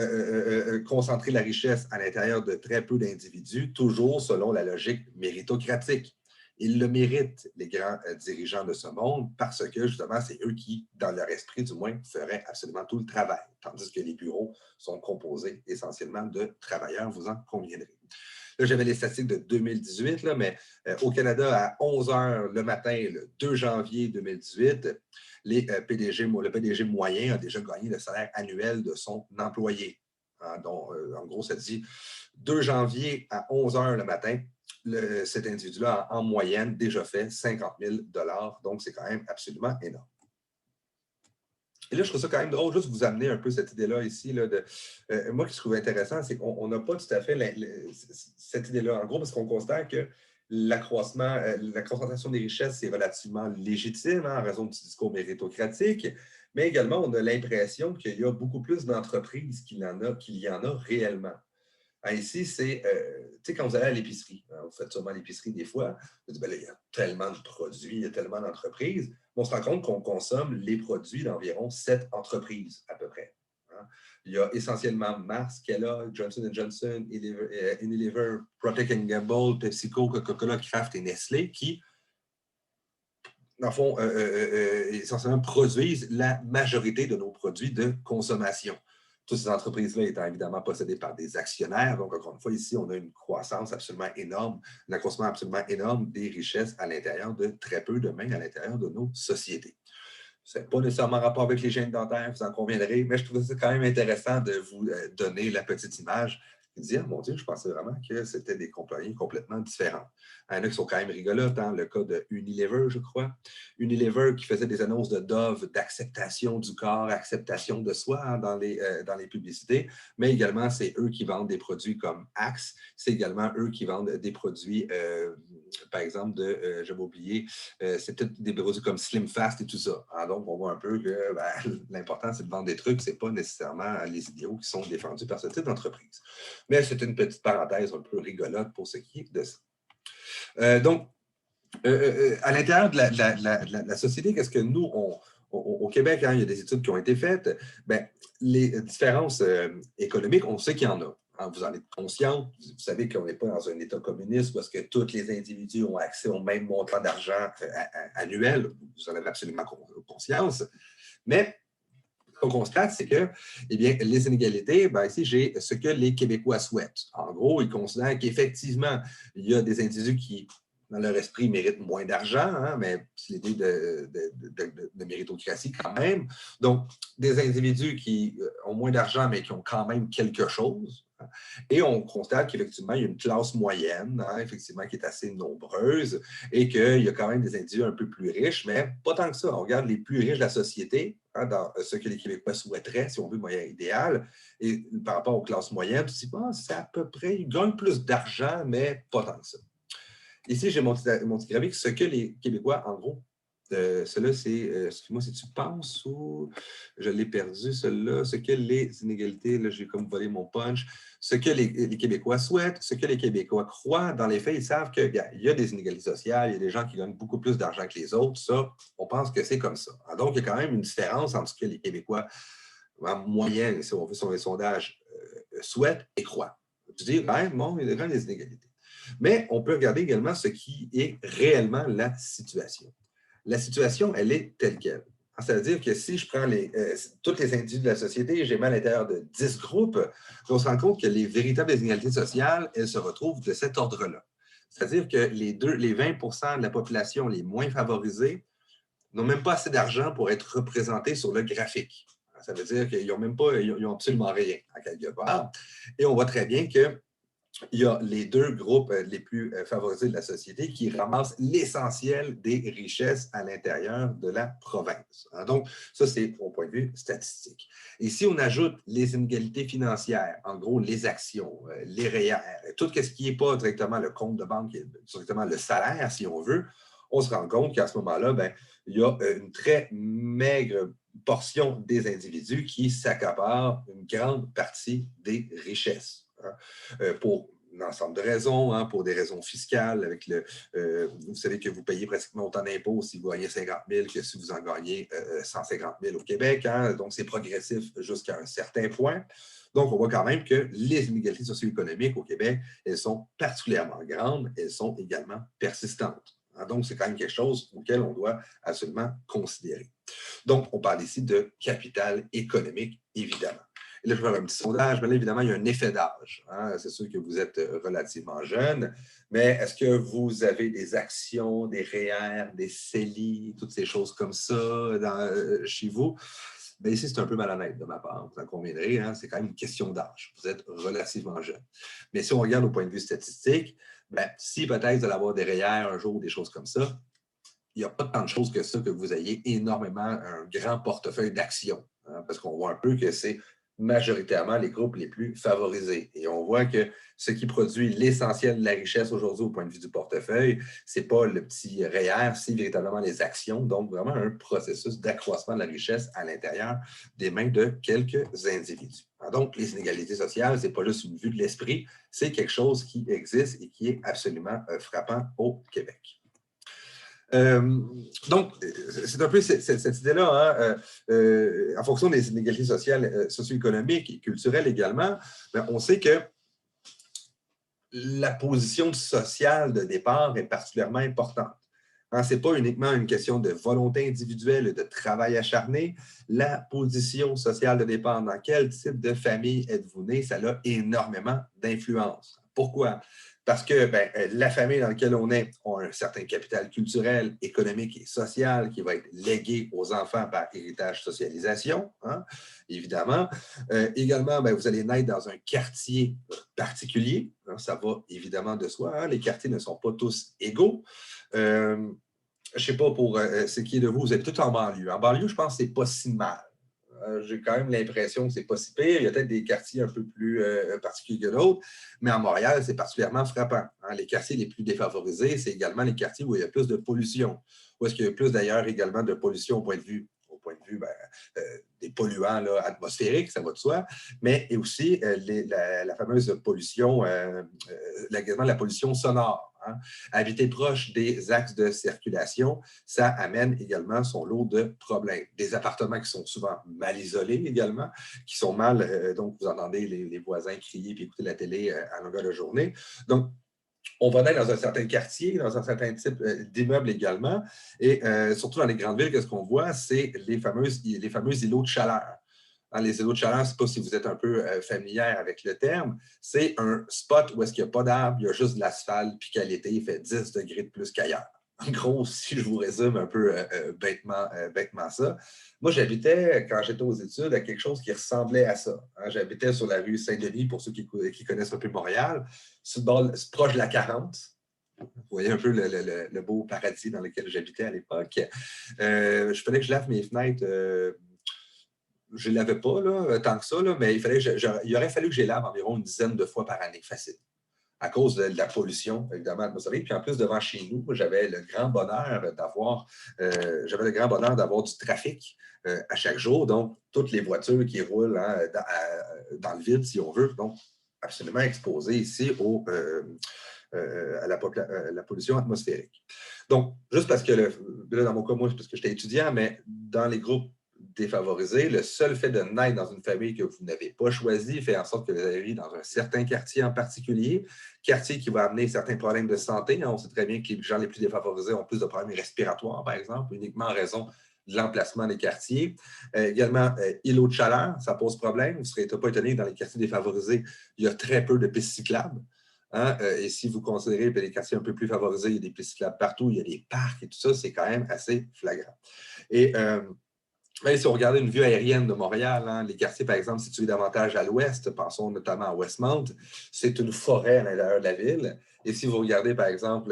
concentrer la richesse à l'intérieur de très peu d'individus, toujours selon la logique méritocratique. Ils le méritent, les grands dirigeants de ce monde, parce que justement, c'est eux qui, dans leur esprit du moins, feraient absolument tout le travail, tandis que les bureaux sont composés essentiellement de travailleurs, vous en conviendrez. Là, j'avais les statistiques de 2018, là, mais au Canada, à 11 heures le matin, le 2 janvier 2018, le PDG moyen a déjà gagné le salaire annuel de son employé. Hein, donc, en gros, ça dit 2 janvier à 11 heures le matin, cet individu-là a en moyenne déjà fait 50 000 $. Donc, c'est quand même absolument énorme. Et là, je trouve ça quand même drôle, juste vous amener un peu cette idée-là ici. Là, moi, ce que je trouve intéressant, c'est qu'on n'a pas tout à fait cette idée-là. En gros, parce qu'on considère que l'accroissement, la concentration des richesses, c'est relativement légitime hein, en raison du discours méritocratique, mais également, on a l'impression qu'il y a beaucoup plus d'entreprises qu'il y en a réellement. Ici, c'est, tu sais, quand vous allez à l'épicerie, hein, vous faites sûrement l'épicerie des fois, vous dites, ben là, il y a tellement de produits, il y a tellement d'entreprises. On se rend compte qu'on consomme les produits d'environ 7 entreprises à peu près. Hein. Il y a essentiellement Mars, Kellogg, Johnson & Johnson, Unilever, Procter & Gamble, PepsiCo, Coca-Cola, Kraft et Nestlé qui, dans le fond, essentiellement produisent la majorité de nos produits de consommation. Toutes ces entreprises-là étant évidemment possédées par des actionnaires. Donc, encore une fois, ici, on a une croissance absolument énorme, un accroissement absolument énorme des richesses à l'intérieur de très peu de mains à l'intérieur de nos sociétés. Ce n'est pas nécessairement rapport avec l'hygiène dentaire, vous en conviendrez, mais je trouvais ça quand même intéressant de vous donner la petite image et de dire, mon Dieu, je pensais vraiment que c'était des compagnies complètement différentes. Il y en a qui sont quand même rigolotes, hein, le cas de Unilever, je crois. Unilever qui faisait des annonces de Dove d'acceptation du corps, acceptation de soi hein, dans les publicités, mais également, c'est eux qui vendent des produits comme Axe, c'est également eux qui vendent des produits, par exemple, j'avais oublié, c'est peut-être des produits comme Slim Fast et tout ça. Hein, donc, on voit un peu que l'important, c'est de vendre des trucs, ce n'est pas nécessairement les idéaux qui sont défendus par ce type d'entreprise. Mais c'est une petite parenthèse un peu rigolote pour ce qui est de ça. Donc, à l'intérieur de la société, qu'est-ce que nous, au Québec, hein, il y a des études qui ont été faites, ben, les différences économiques, on sait qu'il y en a. Hein, vous en êtes conscient, vous savez qu'on n'est pas dans un État communiste parce que tous les individus ont accès au même montant d'argent annuel, vous en avez absolument conscience, mais ce qu'on constate, c'est que eh bien, les inégalités, ben, ici, j'ai ce que les Québécois souhaitent. En gros, ils considèrent qu'effectivement, il y a des individus qui, dans leur esprit, méritent moins d'argent, hein, mais c'est l'idée de méritocratie quand même. Donc, des individus qui ont moins d'argent, mais qui ont quand même quelque chose. Hein. Et on constate qu'effectivement, il y a une classe moyenne, hein, effectivement, qui est assez nombreuse et qu'il y a quand même des individus un peu plus riches, mais pas tant que ça. On regarde les plus riches de la société, hein, dans ce que les Québécois souhaiteraient, si on veut, moyen idéal. Et par rapport aux classes moyennes, tu te dis, bon, c'est à peu près, ils gagnent plus d'argent, mais pas tant que ça. Ici, j'ai mon petit graphique, ce que les Québécois, en gros, cela, c'est, excuse-moi si tu penses ou je l'ai perdu, cela, ce que les inégalités, là, j'ai comme volé mon punch, ce que les Québécois souhaitent, ce que les Québécois croient, dans les faits, ils savent qu'il y a des inégalités sociales, il y a des gens qui gagnent beaucoup plus d'argent que les autres, ça, on pense que c'est comme ça. Alors, donc, il y a quand même une différence entre ce que les Québécois, en moyenne, si on fait sur les sondages, souhaitent et croient. Tu dis, ben, bon, il y a quand même des inégalités. Mais on peut regarder également ce qui est réellement la situation. La situation, elle est telle qu'elle. C'est-à-dire que si je prends tous les individus de la société et j'ai mis à l'intérieur de 10 groupes, on se rend compte que les véritables inégalités sociales, elles se retrouvent de cet ordre-là. C'est-à-dire que les 20 de la population les moins favorisés n'ont même pas assez d'argent pour être représentés sur le graphique. Ça veut dire qu'ils n'ont même pas, ils n'ont absolument rien, à quelque part. Et on voit très bien que il y a les deux groupes les plus favorisés de la société qui ramassent l'essentiel des richesses à l'intérieur de la province. Donc, ça, c'est au point de vue statistique. Et si on ajoute les inégalités financières, en gros, les actions, les REER, tout ce qui n'est pas directement le compte de banque, directement le salaire, si on veut, on se rend compte qu'à ce moment-là, ben, il y a une très maigre portion des individus qui s'accaparent une grande partie des richesses. Pour un ensemble de raisons, hein, pour des raisons fiscales. Vous savez que vous payez pratiquement autant d'impôts si vous gagnez 50 000 que si vous en gagnez 150 000 au Québec. Hein, donc, c'est progressif jusqu'à un certain point. Donc, on voit quand même que les inégalités socio-économiques au Québec, elles sont particulièrement grandes, elles sont également persistantes. Hein, donc, c'est quand même quelque chose auquel on doit absolument considérer. Donc, on parle ici de capital économique, évidemment. Et là, je vais faire un petit sondage. Mais là, évidemment, il y a un effet d'âge. Hein? C'est sûr que vous êtes relativement jeune, mais est-ce que vous avez des actions, des REER, des CELI, toutes ces choses comme ça chez vous? Bien, ici, c'est un peu malhonnête de ma part, vous en conviendrez. Hein? C'est quand même une question d'âge. Vous êtes relativement jeune. Mais si on regarde au point de vue statistique, bien, si peut-être vous allez avoir des REER un jour, des choses comme ça, il n'y a pas tant de choses que ça que vous ayez énormément un grand portefeuille d'actions. Hein, parce qu'on voit un peu que c'est majoritairement les groupes les plus favorisés. Et on voit que ce qui produit l'essentiel de la richesse aujourd'hui au point de vue du portefeuille, ce n'est pas le petit REER, c'est véritablement les actions. Donc, vraiment un processus d'accroissement de la richesse à l'intérieur des mains de quelques individus. Donc, les inégalités sociales, ce n'est pas juste une vue de l'esprit, c'est quelque chose qui existe et qui est absolument frappant au Québec. Donc, c'est un peu cette idée-là, hein, en fonction des inégalités sociales, socio-économiques et culturelles également, bien, on sait que la position sociale de départ est particulièrement importante. Hein, ce n'est pas uniquement une question de volonté individuelle et de travail acharné. La position sociale de départ, dans quel type de famille êtes-vous né, ça a énormément d'influence. Pourquoi? Parce que la famille dans laquelle on est a un certain capital culturel, économique et social qui va être légué aux enfants par héritage-socialisation, hein, évidemment. Également, vous allez naître dans un quartier particulier. Hein, ça va évidemment de soi. Hein, les quartiers ne sont pas tous égaux. Je ne sais pas pour ce qui est de vous, vous êtes tous en banlieue. En banlieue, je pense que ce n'est pas si mal. J'ai quand même l'impression que ce n'est pas si pire. Il y a peut-être des quartiers un peu plus particuliers que d'autres, mais à Montréal, c'est particulièrement frappant. Hein. Les quartiers les plus défavorisés, c'est également les quartiers où il y a plus de pollution. Où est-ce qu'il y a plus d'ailleurs également de pollution au point de vue des polluants là, atmosphériques, ça va de soi, mais aussi la fameuse pollution, également la pollution sonore. Hein. Habiter proche des axes de circulation, ça amène également son lot de problèmes. Des appartements qui sont souvent mal isolés également, qui sont mal, donc vous entendez les voisins crier et écouter la télé à longueur de journée. Donc, on va naître dans un certain quartier, dans un certain type d'immeuble également. Et surtout dans les grandes villes, qu'est-ce qu'on voit? C'est les fameux îlots de chaleur. Hein, les îlots de chaleur, je ne sais pas si vous êtes un peu familière avec le terme, c'est un spot où est-ce qu'il n'y a pas d'arbres, il y a juste de l'asphalte, puis qu'à l'été, il fait 10 degrés de plus qu'ailleurs. En gros, si je vous résume un peu bêtement ça, moi, j'habitais, quand j'étais aux études, à quelque chose qui ressemblait à ça. Hein, j'habitais sur la rue Saint-Denis, pour ceux qui connaissent un peu Montréal, proche de la 40. Vous voyez un peu le beau paradis dans lequel j'habitais à l'époque. Je fallait que je lave mes fenêtres. Je ne les lavais pas là, tant que ça, là, mais il aurait fallu que je les lave environ une dizaine de fois par année, facile, à cause de la pollution, évidemment, atmosphérique. Puis en plus, devant chez nous, j'avais le grand bonheur d'avoir du trafic à chaque jour. Donc, toutes les voitures qui roulent hein, dans le vide, si on veut, donc absolument exposées ici à la pollution atmosphérique. Donc, juste parce que, là, dans mon cas, moi, c'est parce que j'étais étudiant, mais dans les groupes défavorisés, le seul fait de naître dans une famille que vous n'avez pas choisie fait en sorte que vous arrivez dans un certain quartier en particulier, quartier qui va amener certains problèmes de santé. On sait très bien que les gens les plus défavorisés ont plus de problèmes respiratoires, par exemple, uniquement en raison de l'emplacement des quartiers. Également, îlots de chaleur, ça pose problème. Vous ne serez pas étonné que dans les quartiers défavorisés, il y a très peu de pistes cyclables. Hein? Et si vous considérez les quartiers un peu plus favorisés, il y a des pistes cyclables partout, il y a des parcs et tout ça, c'est quand même assez flagrant. Et si on regardait une vue aérienne de Montréal, hein, les quartiers, par exemple, situés davantage à l'ouest, pensons notamment à Westmount, c'est une forêt à l'intérieur de la ville. Et si vous regardez, par exemple,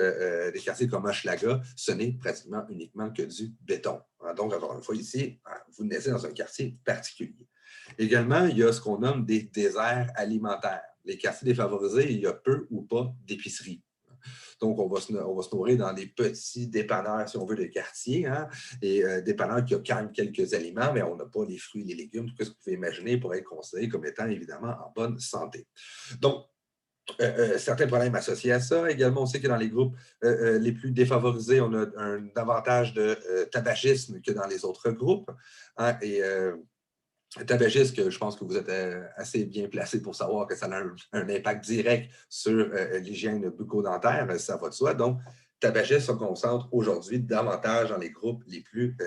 des quartiers comme Hochelaga, ce n'est pratiquement uniquement que du béton. Hein, donc, encore une fois, ici, vous naissez dans un quartier particulier. Également, il y a ce qu'on nomme des déserts alimentaires. Les quartiers défavorisés, il y a peu ou pas d'épicerie. Donc, on va se nourrir dans des petits dépanneurs, si on veut, de quartier, hein, et dépanneurs qui ont quand même quelques aliments, mais on n'a pas les fruits, les légumes, tout ce que vous pouvez imaginer pour être considéré comme étant évidemment en bonne santé. Donc, Certains problèmes associés à ça. Également, on sait que dans les groupes les plus défavorisés, on a davantage de tabagisme que dans les autres groupes. Hein, et tabagisme, je pense que vous êtes assez bien placé pour savoir que ça a un impact direct sur l'hygiène bucco-dentaire, ça va de soi. Donc, tabagisme se concentre aujourd'hui davantage dans les groupes les plus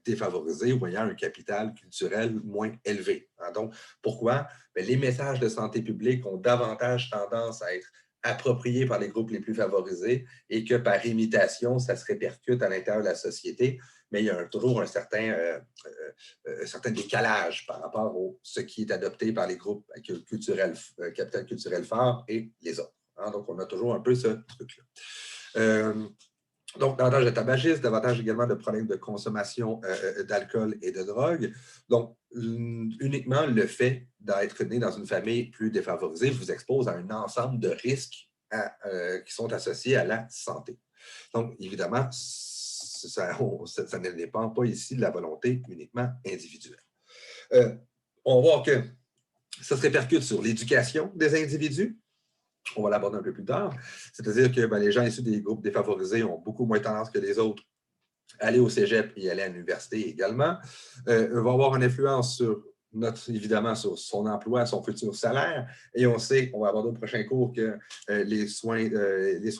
défavorisés ou ayant un capital culturel moins élevé. Hein. Donc, pourquoi? Bien, les messages de santé publique ont davantage tendance à être appropriés par les groupes les plus favorisés et que par imitation, ça se répercute à l'intérieur de la société, mais il y a toujours un certain décalage par rapport à ce qui est adopté par les groupes culturels, capital culturel fort et les autres. Hein. Donc, on a toujours un peu ce truc-là. Donc, davantage de tabagisme, davantage également de problèmes de consommation d'alcool et de drogue. Donc, uniquement le fait d'être né dans une famille plus défavorisée vous expose à un ensemble de risques qui sont associés à la santé. Donc, évidemment, ça ne dépend pas ici de la volonté uniquement individuelle. On va voir que ça se répercute sur l'éducation des individus. On va l'aborder un peu plus tard. C'est-à-dire que les gens issus des groupes défavorisés ont beaucoup moins tendance que les autres à aller au cégep et aller à l'université également. Va avoir une influence évidemment sur son emploi, son futur salaire. Et on sait, on va aborder au prochain cours, que les soins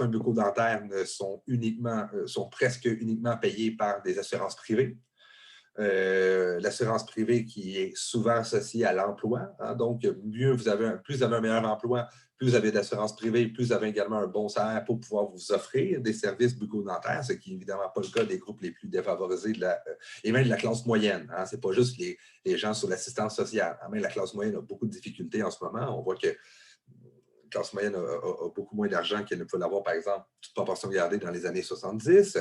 bucco-dentaires sont presque uniquement payés par des assurances privées. L'assurance privée qui est souvent associée à l'emploi. Hein, donc, plus vous avez un meilleur emploi, plus vous avez d'assurance privée, plus vous avez également un bon salaire pour pouvoir vous offrir des services bucco-dentaires, ce qui n'est évidemment pas le cas des groupes les plus défavorisés et même de la classe moyenne. Hein, ce n'est pas juste les gens sur l'assistance sociale. Hein, même la classe moyenne a beaucoup de difficultés en ce moment. On voit que la classe moyenne a beaucoup moins d'argent qu'elle ne peut l'avoir, par exemple, toute proportion gardée dans les années 70.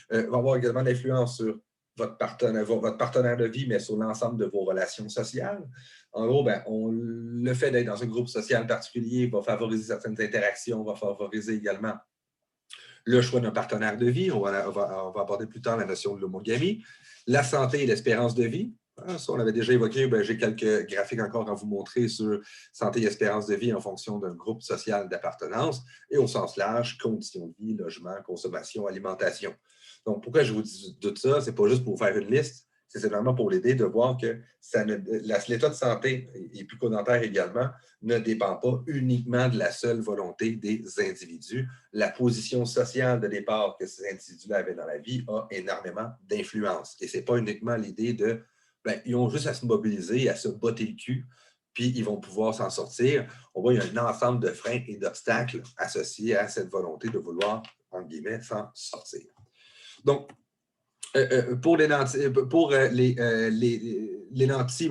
Va avoir également l'influence sur votre partenaire de vie, mais sur l'ensemble de vos relations sociales. En gros, le fait d'être dans un groupe social particulier va favoriser certaines interactions, va favoriser également le choix d'un partenaire de vie. On va aborder plus tard la notion de l'homogamie. La santé et l'espérance de vie. Ça, on l'avait déjà évoqué. J'ai quelques graphiques encore à vous montrer sur santé et espérance de vie en fonction d'un groupe social d'appartenance et au sens large, conditions de vie, logement, consommation, alimentation. Donc, pourquoi je vous dis tout ça? Ce n'est pas juste pour vous faire une liste, c'est vraiment pour l'aider de voir que l'état de santé et bucco-dentaire également ne dépend pas uniquement de la seule volonté des individus. La position sociale de départ que ces individus-là avaient dans la vie a énormément d'influence. Et ce n'est pas uniquement l'idée de ils ont juste à se mobiliser, à se botter le cul, puis ils vont pouvoir s'en sortir. On voit qu'il y a un ensemble de freins et d'obstacles associés à cette volonté de vouloir, entre guillemets, s'en sortir. Donc, pour les lentilles, on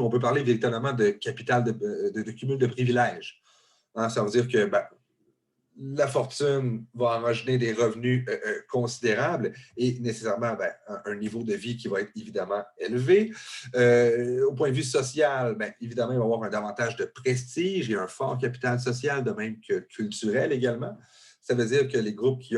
peut parler véritablement de capital de cumul de privilèges. Hein, ça veut dire que la fortune va engendrer des revenus considérables et nécessairement un niveau de vie qui va être évidemment élevé. Au point de vue social, évidemment, il va y avoir un davantage de prestige et un fort capital social, de même que culturel également. Ça veut dire que les groupes qui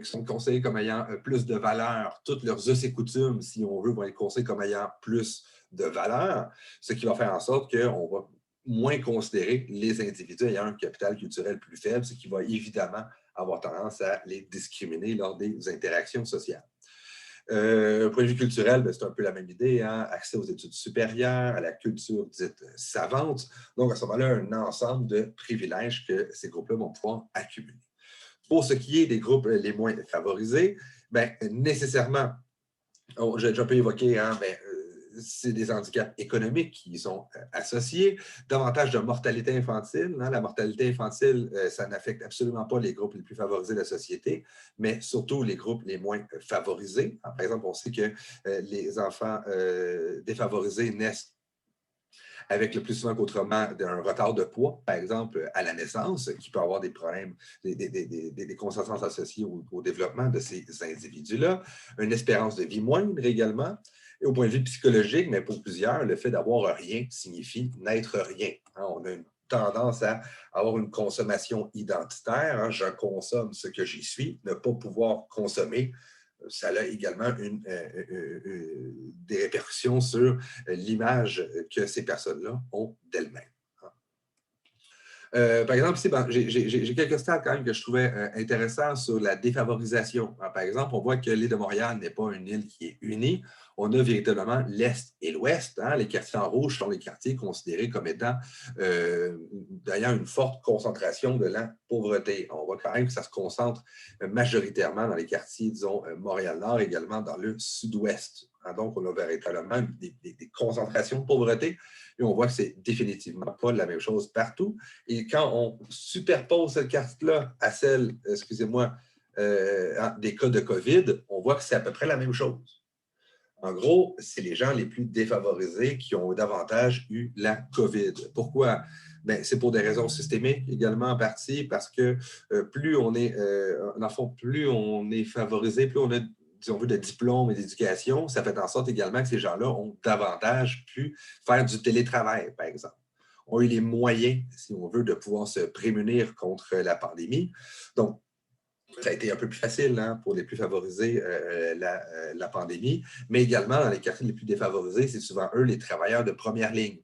sont conseillés comme ayant plus de valeur, toutes leurs us et coutumes, si on veut, vont être conseillés comme ayant plus de valeur, ce qui va faire en sorte qu'on va moins considérer les individus ayant un capital culturel plus faible, ce qui va évidemment avoir tendance à les discriminer lors des interactions sociales. Point de vue culturel, c'est un peu la même idée, hein? Accès aux études supérieures, à la culture dite savante. Donc, à ce moment-là, un ensemble de privilèges que ces groupes-là vont pouvoir accumuler. Pour ce qui est des groupes les moins favorisés, nécessairement, j'ai déjà pu évoquer, hein, c'est des handicaps économiques qui y sont associés, davantage de mortalité infantile. Hein. La mortalité infantile, ça n'affecte absolument pas les groupes les plus favorisés de la société, mais surtout les groupes les moins favorisés. Par exemple, on sait que les enfants défavorisés naissent avec le plus souvent qu'autrement un retard de poids, par exemple, à la naissance, qui peut avoir des problèmes, des conséquences associées au développement de ces individus-là, une espérance de vie moindre également. Et au point de vue psychologique, mais pour plusieurs, le fait d'avoir rien signifie n'être rien. Hein, on a une tendance à avoir une consommation identitaire. Hein, je consomme ce que j'y suis, ne pas pouvoir consommer ça a également des répercussions sur l'image que ces personnes-là ont d'elles-mêmes. Par exemple, ici, j'ai quelques stats quand même que je trouvais intéressants sur la défavorisation. Par exemple, on voit que l'île de Montréal n'est pas une île qui est unie. On a véritablement l'Est et l'Ouest. Hein. Les quartiers en rouge sont les quartiers considérés comme étant, d'ailleurs, une forte concentration de la pauvreté. On voit quand même que ça se concentre majoritairement dans les quartiers, disons, Montréal-Nord, également dans le Sud-Ouest. Hein. Donc, on a véritablement des concentrations de pauvreté. Et on voit que c'est définitivement pas la même chose partout. Et quand on superpose cette carte-là à celle, excusez-moi, des cas de COVID, on voit que c'est à peu près la même chose. En gros, c'est les gens les plus défavorisés qui ont davantage eu la COVID. Pourquoi? Ben, c'est pour des raisons systémiques également en partie, parce que plus on est, dans le fond, plus on est favorisé, plus on a, si on veut, de diplômes et d'éducation, ça fait en sorte également que ces gens-là ont davantage pu faire du télétravail, par exemple, ont eu les moyens, si on veut, de pouvoir se prémunir contre la pandémie. Donc, ça a été un peu plus facile hein, pour les plus favorisés, la pandémie, mais également dans les quartiers les plus défavorisés, c'est souvent eux les travailleurs de première ligne.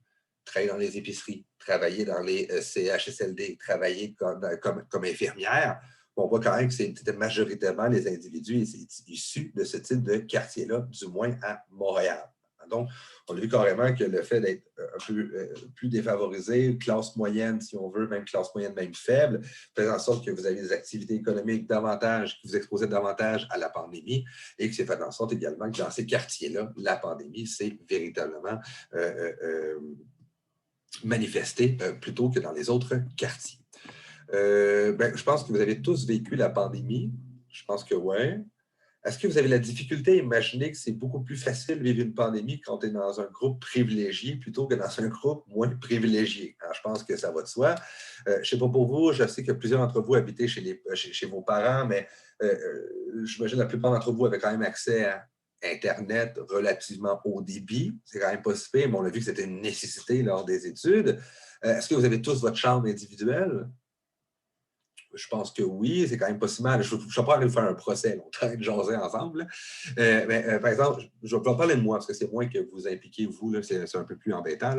Travailler dans les épiceries, travailler dans les CHSLD, travailler comme infirmière. On voit quand même que c'était majoritairement les individus issus de ce type de quartier-là, du moins à Montréal. Donc, on a vu carrément que le fait d'être un peu plus défavorisé, classe moyenne, si on veut, même classe moyenne, même faible, fait en sorte que vous avez des activités économiques davantage, qui vous exposaient davantage à la pandémie et que c'est fait en sorte également que dans ces quartiers-là, la pandémie s'est véritablement manifestée plutôt que dans les autres quartiers. Je pense que vous avez tous vécu la pandémie. Je pense que oui. Est-ce que vous avez la difficulté à imaginer que c'est beaucoup plus facile de vivre une pandémie quand tu es dans un groupe privilégié plutôt que dans un groupe moins privilégié? Alors, je pense que ça va de soi. Je ne sais pas pour vous, je sais que plusieurs d'entre vous habitaient chez vos parents, mais j'imagine que la plupart d'entre vous avaient quand même accès à Internet relativement haut débit. C'est quand même pas si pire, mais on a vu que c'était une nécessité lors des études. Est-ce que vous avez tous votre chambre individuelle? Je pense que oui, c'est quand même pas si mal. Je ne vais pas aller vous faire un procès, on est en train de jaser ensemble. Par exemple, je vais pas parler de moi, parce que c'est moins que vous impliquez, vous, c'est un peu plus embêtant.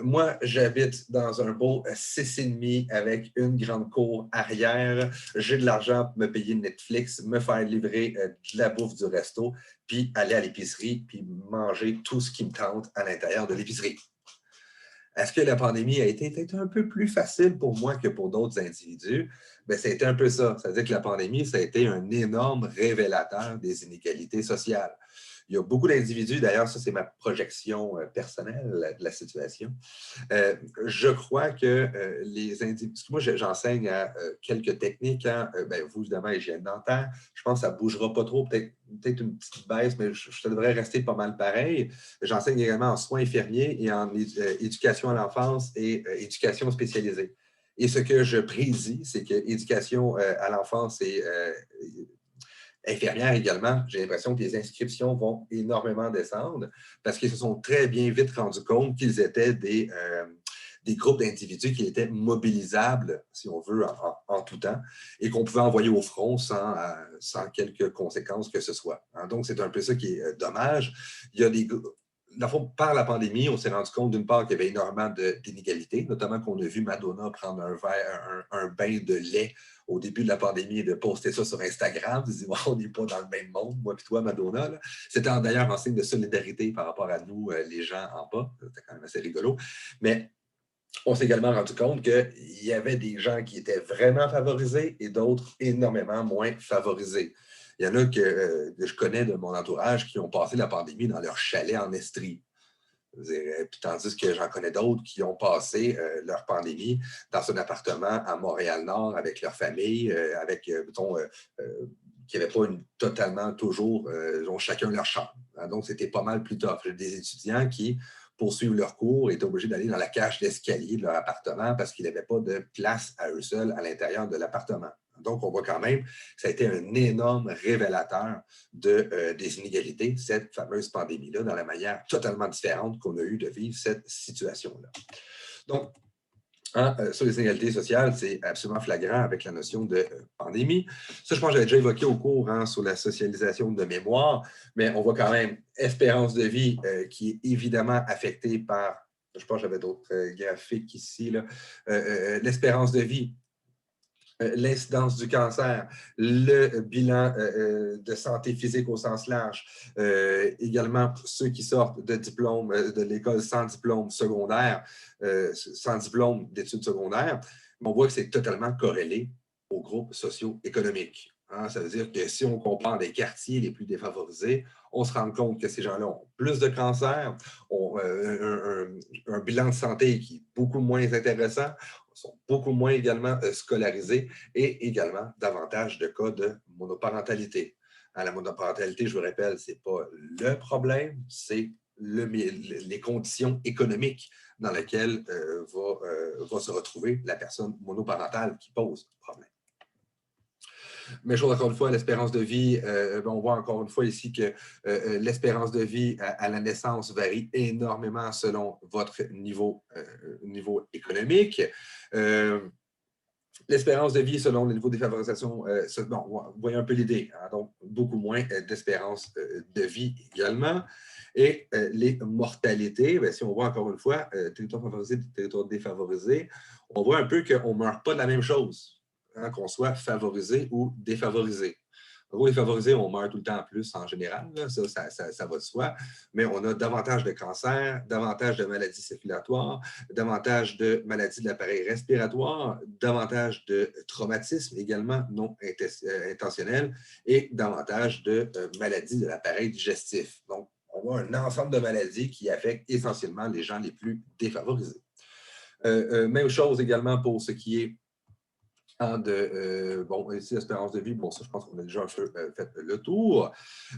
Moi, j'habite dans un beau 6,5 avec une grande cour arrière. J'ai de l'argent pour me payer Netflix, me faire livrer de la bouffe du resto, puis aller à l'épicerie, puis manger tout ce qui me tente à l'intérieur de l'épicerie. Est-ce que la pandémie a été peut-être un peu plus facile pour moi que pour d'autres individus? Bien, ça a été un peu ça. C'est-à-dire que la pandémie, ça a été un énorme révélateur des inégalités sociales. Il y a beaucoup d'individus, d'ailleurs, ça c'est ma projection personnelle de la situation. Je crois que les individus, parce que moi j'enseigne à quelques techniques, hein, vous évidemment, hygiène dentaire, je pense que ça ne bougera pas trop, peut-être une petite baisse, mais ça devrait rester pas mal pareil. J'enseigne également en soins infirmiers et en éducation à l'enfance et éducation spécialisée. Et ce que je prédis, c'est que éducation à l'enfance et infirmière également, j'ai l'impression que les inscriptions vont énormément descendre parce qu'ils se sont très bien vite rendus compte qu'ils étaient des groupes d'individus qui étaient mobilisables, si on veut, en tout temps, et qu'on pouvait envoyer au front sans quelques conséquences que ce soit. Hein, donc, c'est un peu ça qui est dommage. Il y a des dans le fond, par la pandémie, on s'est rendu compte d'une part qu'il y avait énormément d'inégalités, notamment qu'on a vu Madonna prendre un bain de lait au début de la pandémie et de poster ça sur Instagram. Ils disaient, on n'est pas dans le même monde, moi et toi, Madonna. C'était d'ailleurs en signe de solidarité par rapport à nous, les gens en bas. C'était quand même assez rigolo. Mais on s'est également rendu compte qu'il y avait des gens qui étaient vraiment favorisés et d'autres énormément moins favorisés. Il y en a que je connais de mon entourage qui ont passé la pandémie dans leur chalet en Estrie. Puis tandis que j'en connais d'autres qui ont passé leur pandémie dans un appartement à Montréal-Nord avec leur famille, qui n'avaient pas totalement toujours chacun leur chambre. Hein, donc, c'était pas mal plus tough. J'ai des étudiants qui poursuivre leurs cours, étaient obligés d'aller dans la cage d'escalier de leur appartement parce qu'ils n'avaient pas de place à eux seuls à l'intérieur de l'appartement. Donc, on voit quand même que ça a été un énorme révélateur des inégalités, cette fameuse pandémie-là, dans la manière totalement différente qu'on a eu de vivre cette situation-là. Donc, sur les inégalités sociales, c'est absolument flagrant avec la notion de pandémie. Ça, je pense que j'avais déjà évoqué au cours sur la socialisation de mémoire, mais on voit quand même espérance de vie qui est évidemment affectée par je pense que j'avais d'autres graphiques ici, là. L'espérance de vie, l'incidence du cancer, le bilan de santé physique au sens large, également ceux qui sortent de diplôme, de l'école sans diplôme secondaire, sans diplôme d'études secondaires, on voit que c'est totalement corrélé aux groupes socio-économiques. Hein? Ça veut dire que si on compare des quartiers les plus défavorisés, on se rend compte que ces gens-là ont plus de cancer, ont un bilan de santé qui est beaucoup moins intéressant, sont beaucoup moins également scolarisés et également davantage de cas de monoparentalité. La monoparentalité, je vous rappelle, ce n'est pas le problème, c'est les conditions économiques dans lesquelles va se retrouver la personne monoparentale qui pose problème. Mais chose encore une fois, l'espérance de vie, on voit encore une fois ici que l'espérance de vie à la naissance varie énormément selon votre niveau économique. L'espérance de vie selon le niveau de défavorisation, vous voyez un peu l'idée, hein, donc beaucoup moins d'espérance de vie également. Et les mortalités, si on voit encore une fois, territoire favorisé, territoire défavorisé, on voit un peu qu'on ne meurt pas de la même chose. Hein, qu'on soit favorisé ou défavorisé. En gros, les favorisés, on meurt tout le temps plus en général, là, ça va de soi, mais on a davantage de cancers, davantage de maladies circulatoires, davantage de maladies de l'appareil respiratoire, davantage de traumatismes également non intentionnels et davantage de maladies de l'appareil digestif. Donc, on a un ensemble de maladies qui affectent essentiellement les gens les plus défavorisés. Même chose également pour ce qui est ici, l'espérance de vie, ça, je pense qu'on a déjà un peu fait le tour.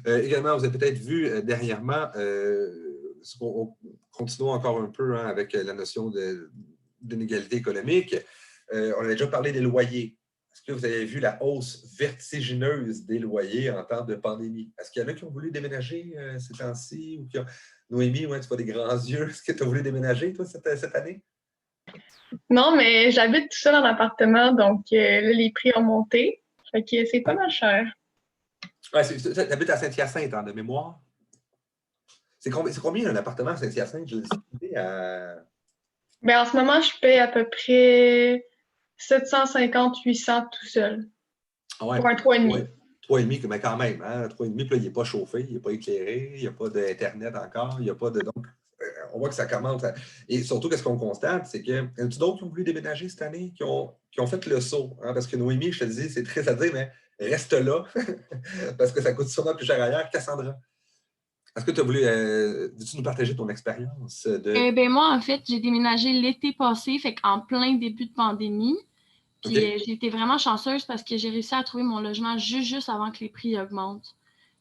Également, vous avez peut-être vu dernièrement, continuons encore un peu avec la notion d'inégalité économique. On a déjà parlé des loyers. Est-ce que vous avez vu la hausse vertigineuse des loyers en temps de pandémie? Est-ce qu'il y en a qui ont voulu déménager ces temps-ci? Noémie, ouais, tu vois des grands yeux. Est-ce que tu as voulu déménager, toi, cette année? Non, mais j'habite tout seul en appartement, donc là, les prix ont monté. Fait que c'est pas mal cher. Ouais, tu habites à Saint-Hyacinthe, de mémoire? C'est combien un appartement à Saint-Hyacinthe? Je l'ai Ben, en ce moment, je paye à peu près 750-800 tout seul. Ah ouais, Pour un 3,5. 3,5, mais quand même, hein, 3,5, puis là, il n'est pas chauffé, il n'est pas éclairé, il n'y a pas d'Internet encore, il n'y a pas de. Donc, on voit que ça commence. Et surtout, qu'est-ce qu'on constate, c'est que. Y en a d'autres qui ont voulu déménager cette année, qui ont fait le saut? Hein, parce que Noémie, je te dis, c'est très à dire, mais reste là, parce que ça coûte sûrement plus cher ailleurs. Cassandra, est-ce que tu as voulu. Veux-tu nous partager ton expérience de. Ben moi, en fait, j'ai déménagé l'été passé, fait qu'en plein début de pandémie. Puis j'ai été vraiment chanceuse parce que j'ai réussi à trouver mon logement juste avant que les prix augmentent.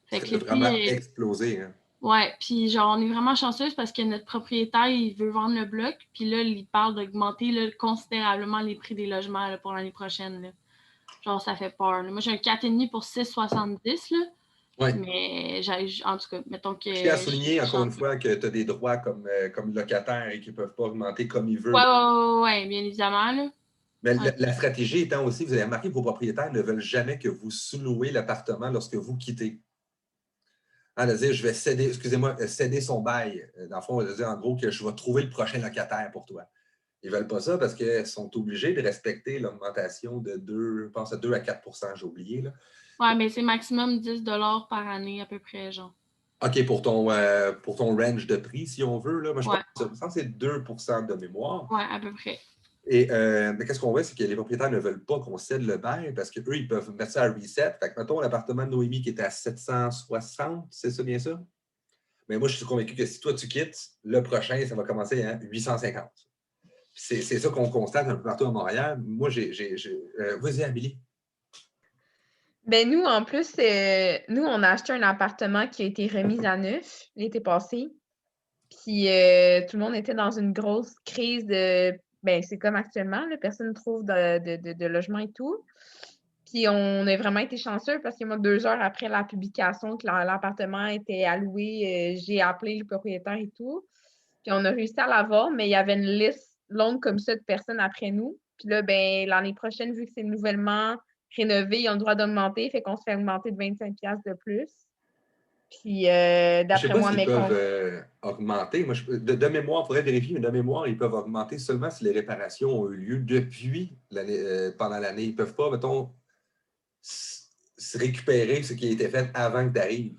Fait Ça que a les vraiment prix, explosé. Hein? ouais, puis genre, on est vraiment chanceuse parce que notre propriétaire, il veut vendre le bloc, puis là, il parle d'augmenter là, considérablement les prix des logements là, pour l'année prochaine. Là. Genre, ça fait peur. Là. Moi, j'ai un 4,5 pour 6,70, là. Oui. Mais en tout cas, mettons que. Je tiens à souligner encore une fois que tu as des droits comme locataire et qui ne peuvent pas augmenter comme ils veulent. Ouais, bien évidemment. Là. Mais la stratégie étant aussi, vous avez remarqué que vos propriétaires ne veulent jamais que vous sous-louez l'appartement lorsque vous quittez. Hein, de dire, je vais céder son bail. Dans le fond, on va dire en gros que je vais trouver le prochain locataire pour toi. Ils ne veulent pas ça parce qu'ils sont obligés de respecter l'augmentation de 2, je pense à 2 à 4 % j'ai oublié. Là. Ouais, mais c'est maximum 10 $ par année à peu près, genre. OK, pour ton range de prix, si on veut. Là. Moi, je Ouais. pense que c'est 2 % de mémoire. Ouais, à peu près. Et mais qu'est-ce qu'on voit, c'est que les propriétaires ne veulent pas qu'on cède le bail parce qu'eux, ils peuvent mettre ça à reset. Fait que, mettons, l'appartement de Noémie qui était à 760, c'est ça bien ça? Mais moi, je suis convaincu que si toi, tu quittes, le prochain, ça va commencer à 850. C'est ça qu'on constate un peu partout à Montréal. Moi, vas-y, Amélie. Ben nous, en plus, nous, on a acheté un appartement qui a été remis à neuf l'été passé. Puis tout le monde était dans une grosse crise de. Ben, c'est comme actuellement, là, personne ne trouve de logement et tout. Puis on a vraiment été chanceux parce que moi, 2 heures après la publication que l'appartement était alloué, j'ai appelé le propriétaire et tout. Puis on a réussi à l'avoir, mais il y avait une liste longue comme ça de personnes après nous. Puis là, ben, l'année prochaine, vu que c'est nouvellement rénové, ils ont le droit d'augmenter, fait qu'on se fait augmenter de 25$ de plus. Puis, Je ne sais d'après pas moi, s'ils mes peuvent comptes. augmenter. Moi, de mémoire, il faudrait vérifier, mais de mémoire, ils peuvent augmenter seulement si les réparations ont eu lieu depuis pendant l'année. Ils ne peuvent pas, mettons, se récupérer ce qui a été fait avant que tu arrives.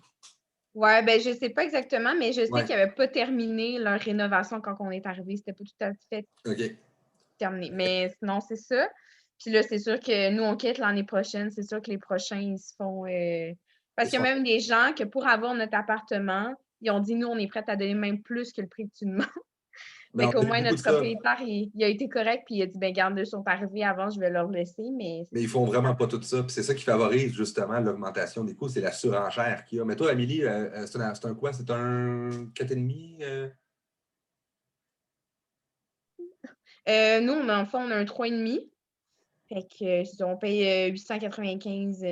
Ouais, ben je sais pas exactement, mais je sais Ouais. qu'ils n'avaient pas terminé leur rénovation quand on est arrivé. C'était pas tout à fait OK. terminé. Mais sinon, c'est ça. Puis là, c'est sûr que nous, on quitte l'année prochaine. C'est sûr que les prochains, ils se font. Parce Ils qu'il y a sont- même des gens que pour avoir notre appartement, ils ont dit, nous, on est prêts à donner même plus que le prix que tu demandes. Mais Mais on qu'au a eu moins, beaucoup de notre ça. propriétaire, il a été correct, puis il a dit, ben garde, eux sont arrivés avant, je vais leur laisser. Mais Mais ils ne font vraiment pas tout ça. Puis c'est ça qui favorise justement l'augmentation des coûts, c'est la surenchère qu'il y a. Mais toi, Amélie, c'est un quoi? C'est un 4,5? nous, dans le fond, on a un 3,5. Fait que on paye 895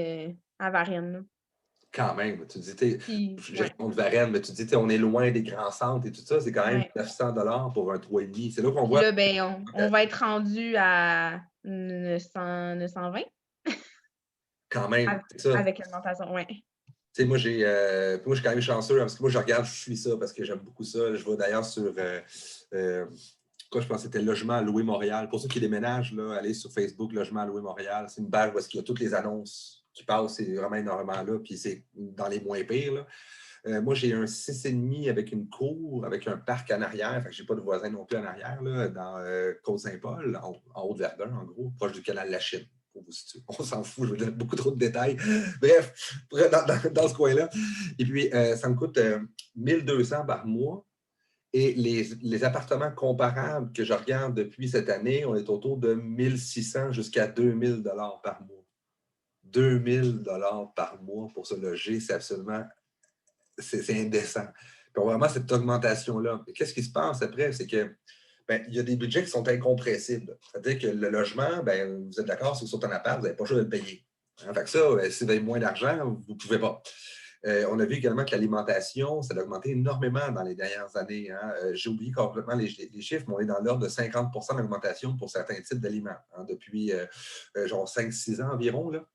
à Varennes, là. Quand même. Tu dis, Puis, ouais, gestion de Varennes, mais tu dis, on est loin des grands centres et tout ça. C'est quand même ouais. 900 $ pour un 3,5. C'est là qu'on Puis voit là, ben, on va être rendu à 920 quand même. C'est ça. avec l'augmentation, ouais. Tu sais, moi, je suis quand même chanceux, hein, parce que moi, je regarde, je suis ça, parce que j'aime beaucoup ça. Je vais d'ailleurs sur, quoi, je pense que c'était Logement à louer Montréal. Pour ceux qui déménagent, là, allez sur Facebook, Logement à louer Montréal. C'est une page où il y a toutes les annonces qui passent, c'est vraiment énormément là, puis c'est dans les moins pires, là. Moi, j'ai un 6,5 avec une cour, avec un parc en arrière. Fait que je n'ai pas de voisin non plus en arrière, là, dans Côte-Saint-Paul, en Haute-Verdun, en gros, proche du canal de la Chine. On s'en fout, je vais donner beaucoup trop de détails. Bref, dans ce coin-là. Et puis, ça me coûte 1200 par mois. Et les appartements comparables que je regarde depuis cette année, on est autour de 1600 jusqu'à 2000 $ par mois. 2000 $ par mois pour se loger, c'est absolument c'est indécent. Puis on a vraiment cette augmentation-là. Qu'est-ce qui se passe après? C'est que il y a des budgets qui sont incompressibles. C'est-à-dire que le logement, vous êtes d'accord, si vous êtes en appart, vous n'avez pas le choix de le payer. Hein? Fait que ça, si vous avez moins d'argent, vous ne pouvez pas. On a vu également que l'alimentation, ça a augmenté énormément dans les dernières années. Hein? J'ai oublié complètement les chiffres, mais on est dans l'ordre de 50 % d'augmentation pour certains types d'aliments, hein, depuis genre 5-6 ans environ, là.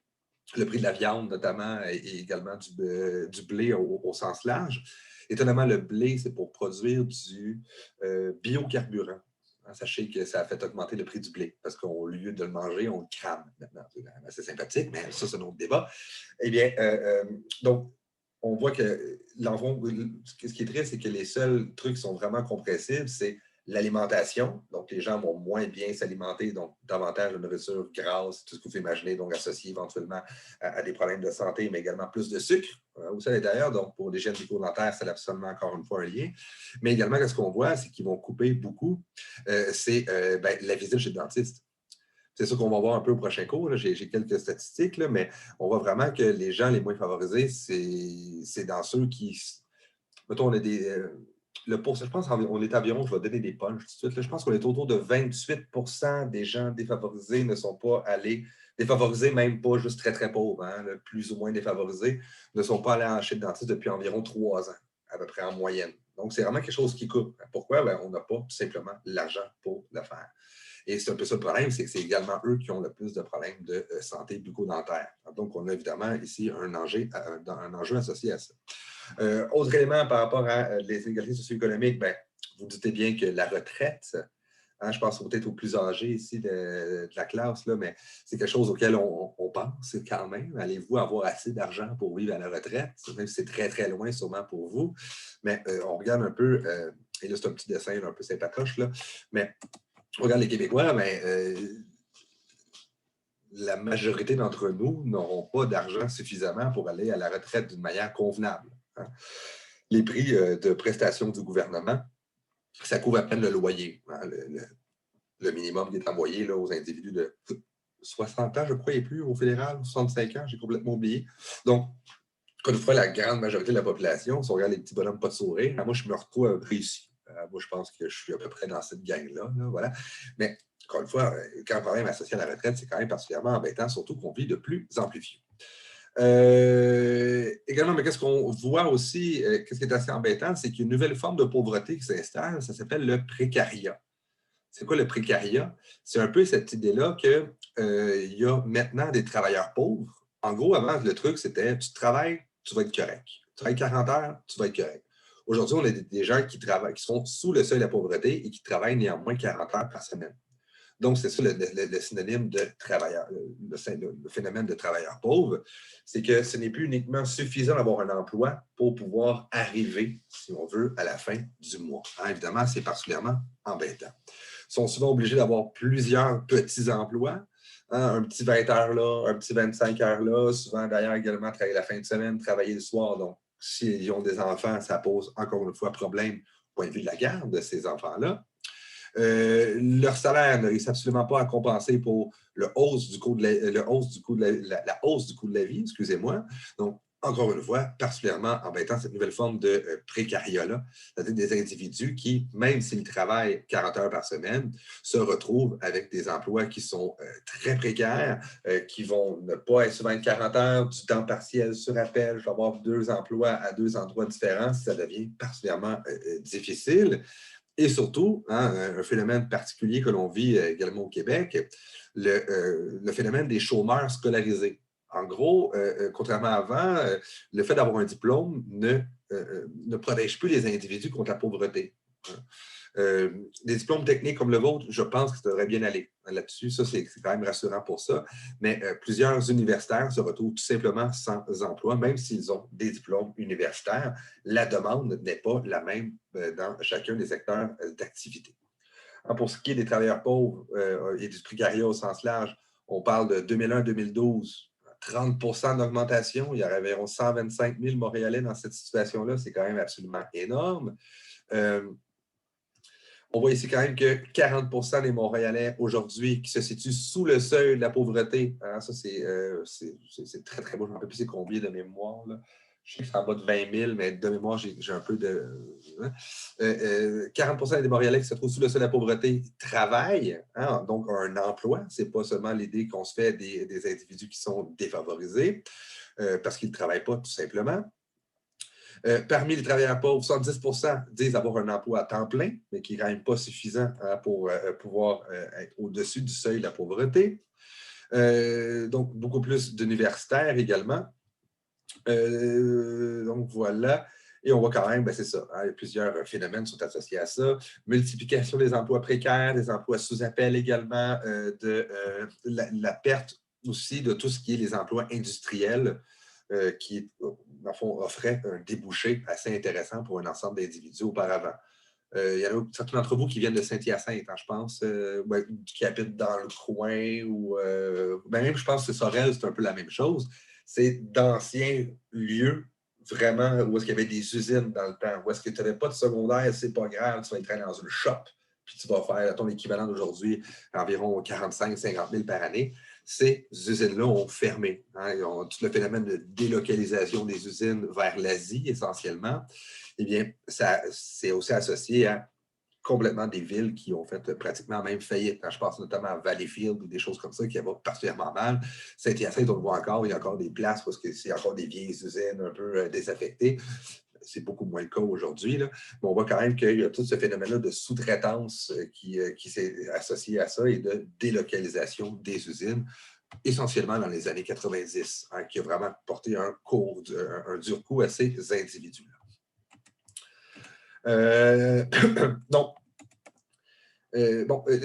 Le prix de la viande, notamment, et également du blé au sens large. Étonnamment, le blé, c'est pour produire du biocarburant. Hein, sachez que ça a fait augmenter le prix du blé parce qu'au lieu de le manger, on le crame maintenant. C'est assez sympathique, mais ça, c'est un autre débat. Eh bien, donc, on voit que ce qui est triste, c'est que les seuls trucs qui sont vraiment compressibles, c'est l'alimentation. Donc, les gens vont moins bien s'alimenter, donc davantage de nourriture grasse, tout ce que vous pouvez imaginer, donc associé éventuellement à des problèmes de santé, mais également plus de sucre aussi à l'intérieur. Donc, pour l'hygiène bucco-dentaire, c'est absolument encore une fois un lien. Mais également, ce qu'on voit, c'est qu'ils vont couper beaucoup, c'est la visite chez le dentiste. C'est ça qu'on va voir un peu au prochain cours. J'ai quelques statistiques, là, mais on voit vraiment que les gens les moins favorisés, c'est dans ceux qui... Mettons, on a des... je pense qu'on est environ, je vais donner des punches tout de suite, là, je pense qu'on est autour de 28 % des gens défavorisés ne sont pas allés, défavorisés même pas juste très, très pauvres, hein, plus ou moins défavorisés, ne sont pas allés chez le dentiste depuis environ 3 ans, à peu près en moyenne. Donc, c'est vraiment quelque chose qui coupe. Pourquoi? On n'a pas tout simplement l'argent pour le faire. Et c'est un peu ça le problème, c'est que c'est également eux qui ont le plus de problèmes de santé bucco-dentaire. Donc, on a évidemment ici un enjeu associé à ça. Autre élément par rapport à les inégalités socio-économiques, vous doutez bien que la retraite, hein, je pense peut-être aux plus âgés ici de la classe, là, mais c'est quelque chose auquel on pense quand même. Allez-vous avoir assez d'argent pour vivre à la retraite? Même si c'est très, très loin sûrement pour vous. Mais on regarde un peu, et là c'est un petit dessin un peu sympatoche, là, mais on regarde les Québécois, la majorité d'entre nous n'auront pas d'argent suffisamment pour aller à la retraite d'une manière convenable. Hein. Les prix de prestations du gouvernement, ça couvre à peine le loyer. Hein, le minimum qui est envoyé là, aux individus de 60 ans, je crois, et plus au fédéral, 65 ans, j'ai complètement oublié. Donc, quand une fois la grande majorité de la population, si on regarde les petits bonhommes pas de sourire, moi, je me retrouve à peu près ici. Moi, je pense que je suis à peu près dans cette gang-là. Là, voilà. Mais, encore une fois, quand un problème associé à la retraite, c'est quand même particulièrement embêtant, surtout qu'on vit de plus en plus vieux. Également, mais qu'est-ce qu'on voit aussi, qu'est-ce qui est assez embêtant, c'est qu'il y a une nouvelle forme de pauvreté qui s'installe, ça s'appelle le précariat. C'est quoi le précariat? C'est un peu cette idée-là qu'il y a maintenant des travailleurs pauvres. En gros, avant, le truc, c'était tu travailles, tu vas être correct. travailles 40 heures, tu vas être correct. Aujourd'hui, on a des gens qui travaillent, qui sont sous le seuil de la pauvreté et qui travaillent néanmoins 40 heures par semaine. Donc, c'est ça le synonyme de travailleur, le phénomène de travailleur pauvre, c'est que ce n'est plus uniquement suffisant d'avoir un emploi pour pouvoir arriver, si on veut, à la fin du mois. Hein, évidemment, c'est particulièrement embêtant. Ils sont souvent obligés d'avoir plusieurs petits emplois, hein, un petit 20 heures là, un petit 25 heures là, souvent d'ailleurs également travailler la fin de semaine, travailler le soir. Donc, s'ils ont des enfants, ça pose encore une fois problème au point de vue de la garde de ces enfants-là. Leur salaire ne réussit absolument pas à compenser pour la hausse du coût de la vie, excusez-moi. Donc, encore une fois, particulièrement embêtant cette nouvelle forme de précariat-là, c'est-à-dire des individus qui, même s'ils travaillent 40 heures par semaine, se retrouvent avec des emplois qui sont très précaires, qui vont ne pas être souvent 40 heures, du temps partiel sur appel. Je vais avoir 2 emplois à 2 endroits différents, ça devient particulièrement difficile. Et surtout, hein, un phénomène particulier que l'on vit également au Québec, le phénomène des chômeurs scolarisés. En gros, contrairement à avant, le fait d'avoir un diplôme ne protège plus les individus contre la pauvreté. Des diplômes techniques comme le vôtre, je pense que ça devrait bien aller là-dessus. Ça, c'est quand même rassurant pour ça. Mais plusieurs universitaires se retrouvent tout simplement sans emploi, même s'ils ont des diplômes universitaires. La demande n'est pas la même dans chacun des secteurs d'activité. Pour ce qui est des travailleurs pauvres et du précariat au sens large, on parle de 2001-2012, 30 d'augmentation. Il y aurait environ 125 000 Montréalais dans cette situation-là. C'est quand même absolument énorme. On voit ici quand même que 40 des Montréalais aujourd'hui qui se situent sous le seuil de la pauvreté, hein, ça c'est très très beau, je ne me rappelle plus c'est combien de mémoire. Là. Je sais que c'est en bas de 20 000, mais de mémoire, j'ai un peu de... 40 des Montréalais qui se trouvent sous le seuil de la pauvreté travaillent, hein, donc un emploi. Ce n'est pas seulement l'idée qu'on se fait des individus qui sont défavorisés parce qu'ils ne travaillent pas tout simplement. Parmi les travailleurs pauvres, 70 disent avoir un emploi à temps plein, mais qui n'est quand même pas suffisant hein, pour pouvoir être au-dessus du seuil de la pauvreté. Donc, beaucoup plus d'universitaires également. Donc, voilà. Et on voit quand même, ben, c'est ça, hein, plusieurs phénomènes sont associés à ça. Multiplication des emplois précaires, des emplois sous appel également, la perte aussi de tout ce qui est les emplois industriels qui, dans le fond, offrait un débouché assez intéressant pour un ensemble d'individus auparavant. Il y en a certains d'entre vous qui viennent de Saint-Hyacinthe, hein, je pense, qui habitent dans le coin, ou même, je pense que Sorel, c'est un peu la même chose. C'est d'anciens lieux, vraiment, où est-ce qu'il y avait des usines dans le temps, où est-ce que tu n'avais pas de secondaire, c'est pas grave, tu vas être dans une shop, puis tu vas faire ton équivalent d'aujourd'hui, environ 45-50 000 par année. Ces usines-là ont fermé. Hein, tout le phénomène de délocalisation des usines vers l'Asie, essentiellement, eh bien, c'est aussi associé à complètement des villes qui ont fait pratiquement même faillite. Je pense notamment à Valleyfield ou des choses comme ça qui vont particulièrement mal. Saint-Hyacinthe, on le voit encore, il y a encore des places parce que c'est encore des vieilles usines un peu désaffectées. C'est beaucoup moins le cas aujourd'hui. Mais on voit quand même qu'il y a tout ce phénomène-là de sous-traitance qui s'est associé à ça et de délocalisation des usines, essentiellement dans les années 90, hein, qui a vraiment porté un dur coup à ces individus-là. Donc,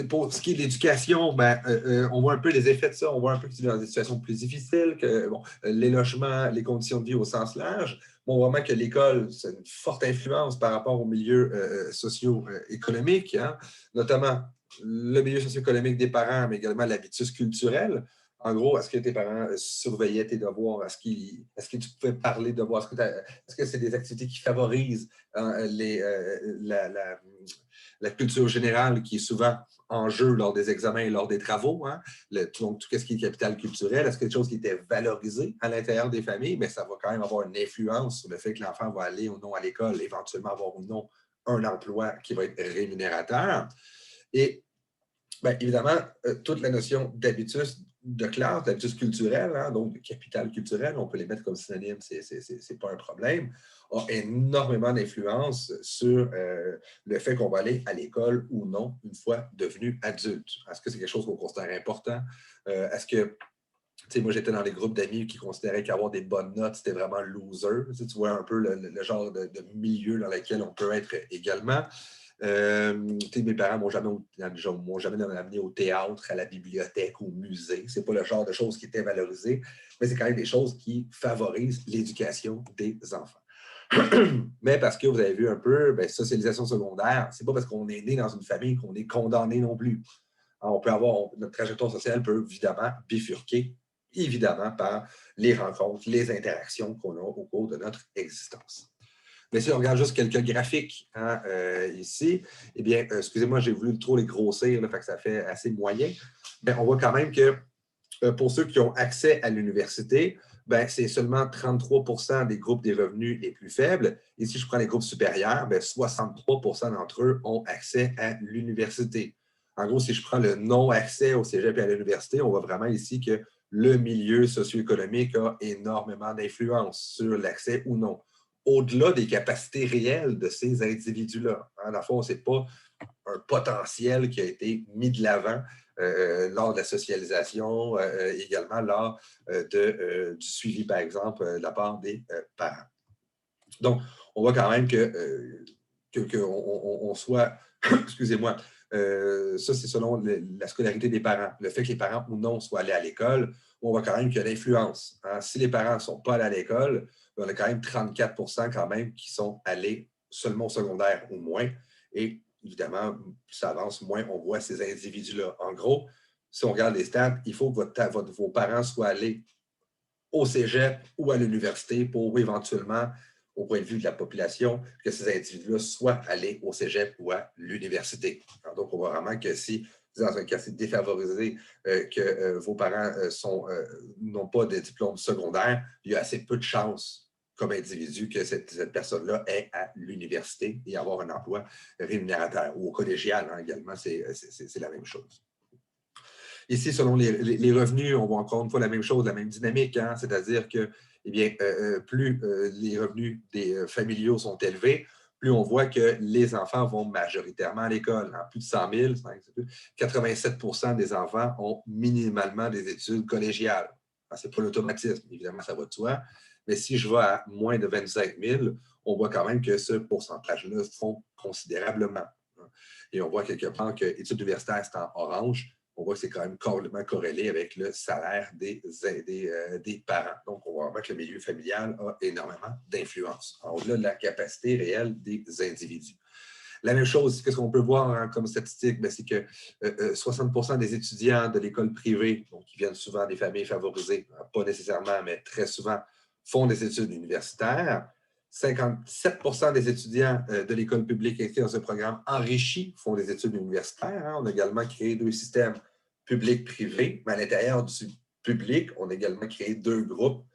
pour ce qui est de l'éducation, on voit un peu les effets de ça. On voit un peu que c'est dans des situations plus difficiles, que les logements, les conditions de vie au sens large. On voit vraiment que l'école, c'est une forte influence par rapport au milieu socio-économique, hein, notamment le milieu socio-économique des parents, mais également l'habitus culturel. En gros, est-ce que tes parents surveillaient tes devoirs? Est-ce que tu pouvais parler de devoirs? Est-ce que c'est des activités qui favorisent hein, la culture générale qui est souvent en jeu lors des examens et lors des travaux? Hein? Donc, tout ce qui est capital culturel, est-ce que quelque chose qui était valorisé à l'intérieur des familles? Mais ça va quand même avoir une influence sur le fait que l'enfant va aller ou non à l'école, éventuellement avoir ou non un emploi qui va être rémunérateur. Et bien, évidemment, toute la notion d'habitus de classe, d'habitus culturel, hein, donc de capital culturel, on peut les mettre comme synonyme, c'est pas un problème, a énormément d'influence sur le fait qu'on va aller à l'école ou non une fois devenu adulte. Est-ce que c'est quelque chose qu'on considère important? Est-ce que sais, moi, j'étais dans les groupes d'amis qui considéraient qu'avoir des bonnes notes, c'était vraiment loser. Tu sais, tu vois un peu le genre de milieu dans lequel on peut être également. Mes parents m'ont jamais amené au théâtre, à la bibliothèque, au musée. Ce n'est pas le genre de choses qui étaient valorisées, mais c'est quand même des choses qui favorisent l'éducation des enfants. Mais parce que vous avez vu un peu, socialisation secondaire, c'est pas parce qu'on est né dans une famille qu'on est condamné non plus. Alors, notre trajectoire sociale peut évidemment bifurquer, évidemment, par les rencontres, les interactions qu'on a au cours de notre existence. Mais si on regarde juste quelques graphiques ici, eh bien, excusez-moi, j'ai voulu trop les grossir, là, fait que ça fait assez moyen. Mais on voit quand même que pour ceux qui ont accès à l'université, c'est seulement 33 des groupes des revenus les plus faibles. Et si je prends les groupes supérieurs, 63 d'entre eux ont accès à l'université. En gros, si je prends le non-accès au cégep et à l'université, on voit vraiment ici que le milieu socio-économique a énormément d'influence sur l'accès ou non. Au-delà des capacités réelles de ces individus-là. Dans le fond, ce n'est pas un potentiel qui a été mis de l'avant lors de la socialisation, également lors du suivi, par exemple, de la part des parents. Donc, on voit quand même qu'on soit, excusez-moi, ça c'est selon la scolarité des parents. Le fait que les parents ou non soient allés à l'école, on voit quand même qu'il y a l'influence. Hein. Si les parents ne sont pas allés à l'école, on a quand même 34 quand même qui sont allés seulement au secondaire ou moins. Et évidemment, plus ça avance, moins on voit ces individus-là. En gros, si on regarde les stats, il faut que vos parents soient allés au cégep ou à l'université pour éventuellement, au point de vue de la population, que ces individus-là soient allés au cégep ou à l'université. Donc, on voit vraiment que si vous êtes dans un quartier défavorisé, que vos parents n'ont pas de diplôme secondaire, il y a assez peu de chances comme individu que cette personne-là est à l'université et avoir un emploi rémunérateur. Ou au collégial également, c'est la même chose. Ici, selon les revenus, on voit encore une fois la même chose, la même dynamique, hein, c'est-à-dire que eh bien, plus les revenus des familiaux sont élevés, plus on voit que les enfants vont majoritairement à l'école. Hein, plus de 100 000, 87 des enfants ont minimalement des études collégiales. Ce n'est pas l'automatisme, évidemment, ça va de soi. Mais si je vais à moins de 25 000, on voit quand même que ce pourcentage-là fond considérablement. Et on voit quelque part que études universitaires, c'est en orange. On voit que c'est quand même complètement corrélé avec le salaire des parents. Donc, on voit vraiment que le milieu familial a énormément d'influence, au-delà de la capacité réelle des individus. La même chose, qu'est-ce qu'on peut voir comme statistique? C'est que 60 des étudiants de l'école privée, donc qui viennent souvent des familles favorisées, pas nécessairement, mais très souvent, font des études universitaires. 57 des étudiants de l'école publique inscrits dans ce programme enrichi font des études universitaires. Hein. On a également créé 2 systèmes public-privé, mais à l'intérieur du public, on a également créé 2 groupes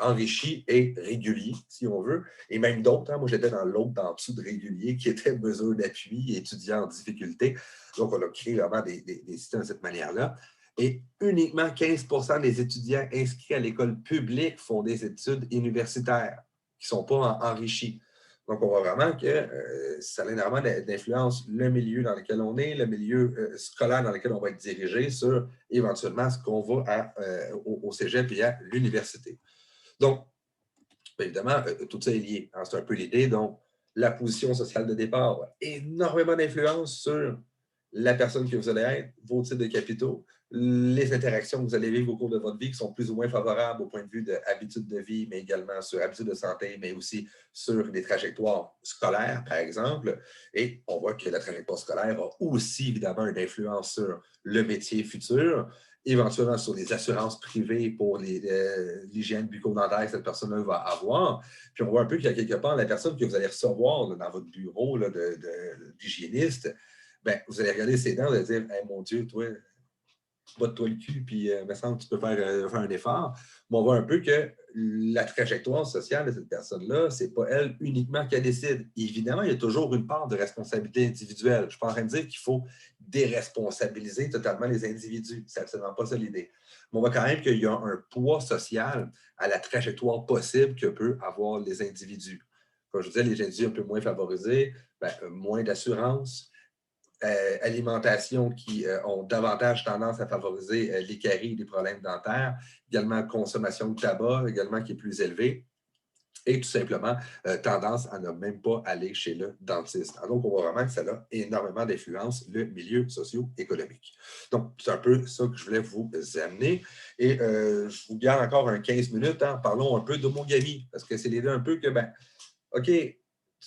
enrichis et réguliers, si on veut, et même d'autres. Hein. Moi, j'étais dans l'autre d'en dessous de régulier, qui était mesure d'appui et étudiants en difficulté. Donc, on a créé vraiment des systèmes de cette manière-là. Et uniquement 15 des étudiants inscrits à l'école publique font des études universitaires qui ne sont pas enrichis. Donc, on voit vraiment que ça a énormément d'influence le milieu dans lequel on est, le milieu scolaire dans lequel on va être dirigé sur éventuellement ce qu'on va au cégep et à l'université. Donc, évidemment, tout ça est lié. Hein, c'est un peu l'idée. Donc, la position sociale de départ a énormément d'influence sur la personne que vous allez être, vos types de capitaux, les interactions que vous allez vivre au cours de votre vie qui sont plus ou moins favorables au point de vue d'habitudes de vie, mais également sur habitudes de santé, mais aussi sur les trajectoires scolaires, par exemple. Et on voit que la trajectoire scolaire a aussi, évidemment, une influence sur le métier futur, éventuellement sur les assurances privées pour l'hygiène bucco-dentaire que cette personne-là va avoir. Puis on voit un peu qu'il y a quelque part la personne que vous allez recevoir là, dans votre bureau d'hygiéniste, vous allez regarder ses dents et dire hey, mon Dieu, toi, botte-toi le cul, puis me semble que tu peux faire un effort. Mais on voit un peu que la trajectoire sociale de cette personne-là, ce n'est pas elle uniquement qui décide. Et évidemment, il y a toujours une part de responsabilité individuelle. Je ne suis pas en train de dire qu'il faut déresponsabiliser totalement les individus. C'est absolument pas ça l'idée. Mais on voit quand même qu'il y a un poids social à la trajectoire possible que peuvent avoir les individus. Comme je disais, les individus un peu moins favorisés, moins d'assurance, alimentation qui ont davantage tendance à favoriser les caries et les problèmes dentaires, également consommation de tabac, également qui est plus élevée, et tout simplement tendance à ne même pas aller chez le dentiste. Donc, on voit vraiment que ça a énormément d'influence, le milieu socio-économique. Donc, c'est un peu ça que je voulais vous amener. Et je vous garde encore 15 minutes. Parlons un peu d'homogamie, parce que c'est l'idée un peu que, OK,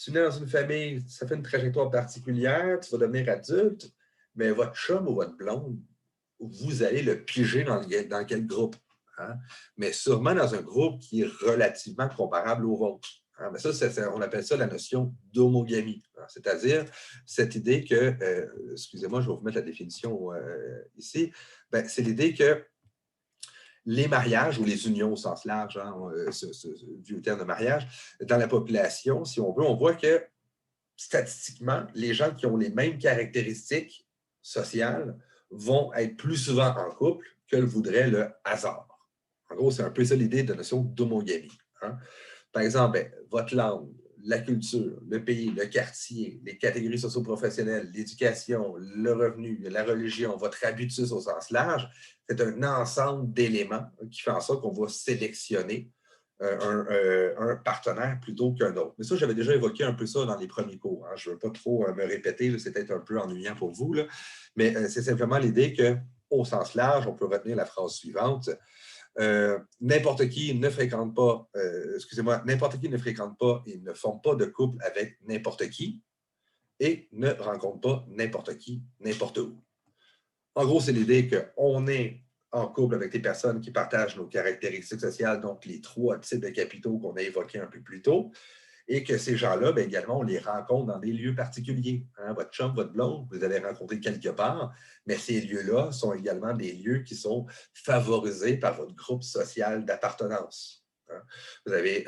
tu nais dans une famille, ça fait une trajectoire particulière, tu vas devenir adulte, mais votre chum ou votre blonde, vous allez le piger dans quel groupe? Mais sûrement dans un groupe qui est relativement comparable au vôtre. Mais ça, on appelle ça la notion d'homogamie. C'est-à-dire cette idée que, excusez-moi, je vais vous mettre la définition ici, c'est l'idée que les mariages ou les unions au sens large, du terme de mariage, dans la population, si on veut, on voit que statistiquement, les gens qui ont les mêmes caractéristiques sociales vont être plus souvent en couple que le voudrait le hasard. En gros, c'est un peu ça l'idée de la notion d'homogamie. Par exemple, votre langue, la culture, le pays, le quartier, les catégories socio-professionnelles, l'éducation, le revenu, la religion, votre habitus au sens large, c'est un ensemble d'éléments qui fait en sorte qu'on va sélectionner un partenaire plutôt qu'un autre. Mais ça, j'avais déjà évoqué un peu ça dans les premiers cours. Je ne veux pas trop me répéter, c'est peut-être un peu ennuyant pour vous, mais c'est simplement l'idée qu'au sens large, on peut retenir la phrase suivante. N'importe qui ne fréquente pas, n'importe qui ne fréquente pas et ne forme pas de couple avec n'importe qui et ne rencontre pas n'importe qui, n'importe où. En gros, c'est l'idée qu'on est en couple avec des personnes qui partagent nos caractéristiques sociales, donc les 3 types de capitaux qu'on a évoqués un peu plus tôt, et que ces gens-là, également, on les rencontre dans des lieux particuliers. Votre chum, votre blonde, vous allez rencontrer quelque part, mais ces lieux-là sont également des lieux qui sont favorisés par votre groupe social d'appartenance. Vous avez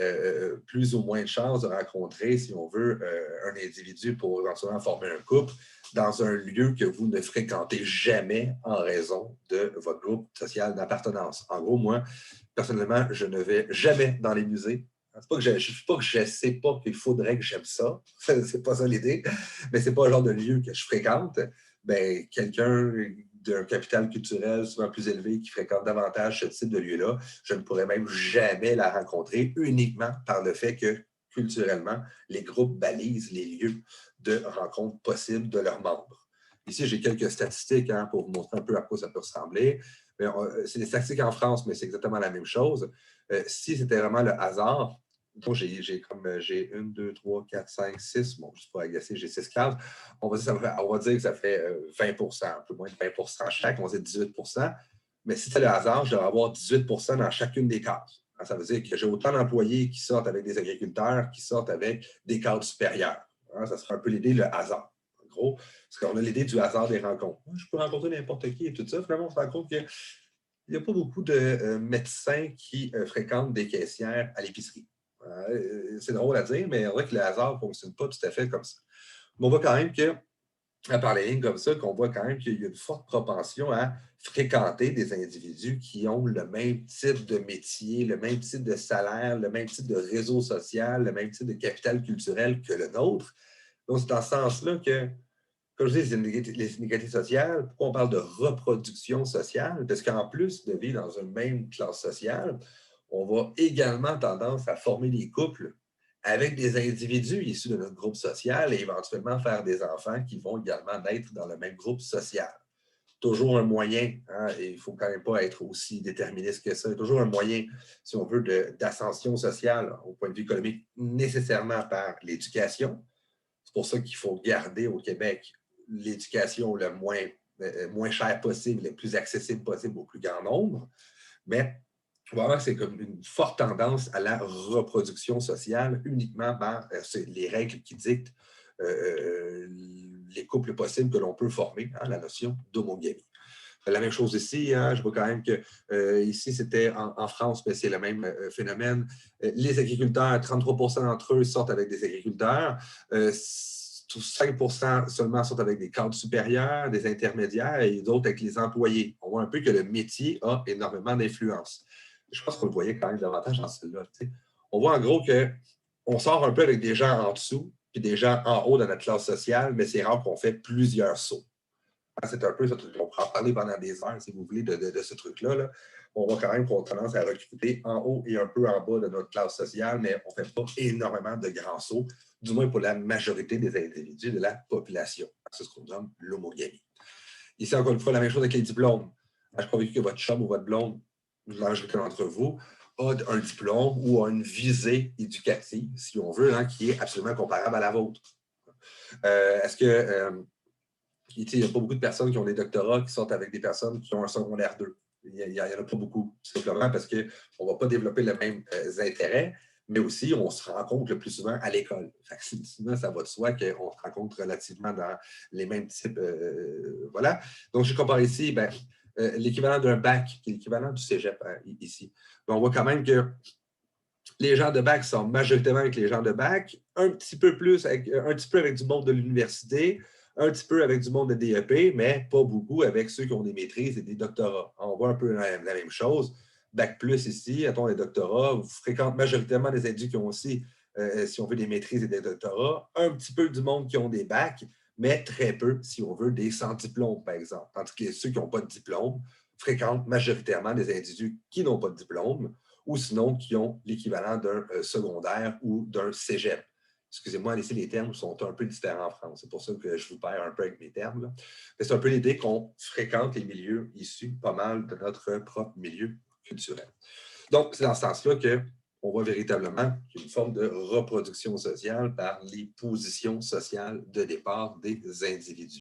plus ou moins de chances de rencontrer, si on veut, un individu pour éventuellement former un couple dans un lieu que vous ne fréquentez jamais en raison de votre groupe social d'appartenance. En gros, moi, personnellement, je ne vais jamais dans les musées. C'est pas que je ne sais pas qu'il faudrait que j'aime ça. C'est pas ça l'idée. Mais c'est pas le genre de lieu que je fréquente. Quelqu'un d'un capital culturel souvent plus élevé qui fréquente davantage ce type de lieu-là, je ne pourrais même jamais la rencontrer uniquement par le fait que, culturellement, les groupes balisent les lieux de rencontres possibles de leurs membres. Ici, j'ai quelques statistiques pour vous montrer un peu à quoi ça peut ressembler. C'est des statistiques en France, mais c'est exactement la même chose. Si c'était vraiment le hasard, j'ai 1, 2, 3, 4, 5, 6, bon, juste pour agacer, j'ai 6 cases. On va dire que ça fait 20 un peu moins de 20 chaque, on va dire 18 mais si c'est le hasard, je devrais avoir 18 dans chacune des cases. Ça veut dire que j'ai autant d'employés qui sortent avec des agriculteurs qui sortent avec des cadres supérieurs. Ça serait un peu l'idée, le hasard. En gros, parce qu'on a l'idée du hasard des rencontres. Je peux rencontrer n'importe qui et tout ça. Finalement, on se rend compte qu'il n'y a pas beaucoup de médecins qui fréquentent des caissières à l'épicerie. C'est drôle à dire, mais on voit que le hasard ne fonctionne pas tout à fait comme ça. Mais on voit quand même que, à part les lignes comme ça, qu'on voit quand même qu'il y a une forte propension à fréquenter des individus qui ont le même type de métier, le même type de salaire, le même type de réseau social, le même type de capital culturel que le nôtre. Donc, c'est dans ce sens-là que, comme je dis, les inégalités sociales, pourquoi on parle de reproduction sociale? Parce qu'en plus de vivre dans une même classe sociale, on va également tendance à former des couples avec des individus issus de notre groupe social et éventuellement faire des enfants qui vont également naître dans le même groupe social. Toujours un moyen, et il ne faut quand même pas être aussi déterministe que ça, toujours un moyen, si on veut, d'ascension sociale au point de vue économique, nécessairement par l'éducation. C'est pour ça qu'il faut garder au Québec l'éducation le moins chère possible, le plus accessible possible au plus grand nombre. Mais vraiment, c'est comme une forte tendance à la reproduction sociale uniquement par les règles qui dictent les couples possibles que l'on peut former, la notion d'homogamie. La même chose ici, je vois quand même que ici, c'était en France, mais c'est le même phénomène. Les agriculteurs, 33% d'entre eux sortent avec des agriculteurs. 5% seulement sont avec des cadres supérieurs, des intermédiaires et d'autres avec les employés. On voit un peu que le métier a énormément d'influence. Je pense qu'on le voyait quand même davantage dans celle-là. On voit en gros qu'on sort un peu avec des gens en dessous puis des gens en haut de notre classe sociale, mais c'est rare qu'on fait plusieurs sauts. C'est un peu ça, on pourra en parler pendant des heures, si vous voulez, de ce truc-là. Là. On voit quand même qu'on a tendance à recruter en haut et un peu en bas de notre classe sociale, mais on ne fait pas énormément de grands sauts, du moins pour la majorité des individus de la population. C'est ce qu'on nomme l'homogamie. Ici, encore une fois, la même chose avec les diplômes. Je suis convaincu que votre chum ou votre blonde, la majorité d'entre vous, a un diplôme ou a une visée éducative, si on veut, hein, qui est absolument comparable à la vôtre. Est-ce que... il n'y a pas beaucoup de personnes qui ont des doctorats qui sont avec des personnes qui ont un secondaire 2. Il n'y en a pas beaucoup, simplement parce qu'on ne va pas développer les mêmes intérêts, mais aussi on se rencontre le plus souvent à l'école. Sinon, ça va de soi qu'on se rencontre relativement dans les mêmes types. Voilà. Donc, je compare ici l'équivalent d'un bac, qui est l'équivalent du cégep ici. Mais on voit quand même que les gens de bac sont majoritairement avec les gens de bac, un petit peu avec du monde de l'université, un petit peu avec du monde de DEP, mais pas beaucoup avec ceux qui ont des maîtrises et des doctorats. On voit un peu la même chose. Bac plus ici, attends, les doctorats, vous fréquentez majoritairement des individus qui ont aussi, si on veut, des maîtrises et des doctorats, un petit peu du monde qui ont des bacs, mais très peu, si on veut, des sans diplôme, par exemple. Tandis que ceux qui n'ont pas de diplôme fréquentent majoritairement des individus qui n'ont pas de diplôme ou sinon qui ont l'équivalent d'un secondaire ou d'un cégep. Excusez-moi, laissez les termes sont un peu différents en France. C'est pour ça que je vous perds un peu avec mes termes. Là. C'est un peu l'idée qu'on fréquente les milieux issus pas mal de notre propre milieu culturel. Donc, c'est dans ce sens-là qu'on voit véritablement qu'il y a une forme de reproduction sociale par les positions sociales de départ des individus.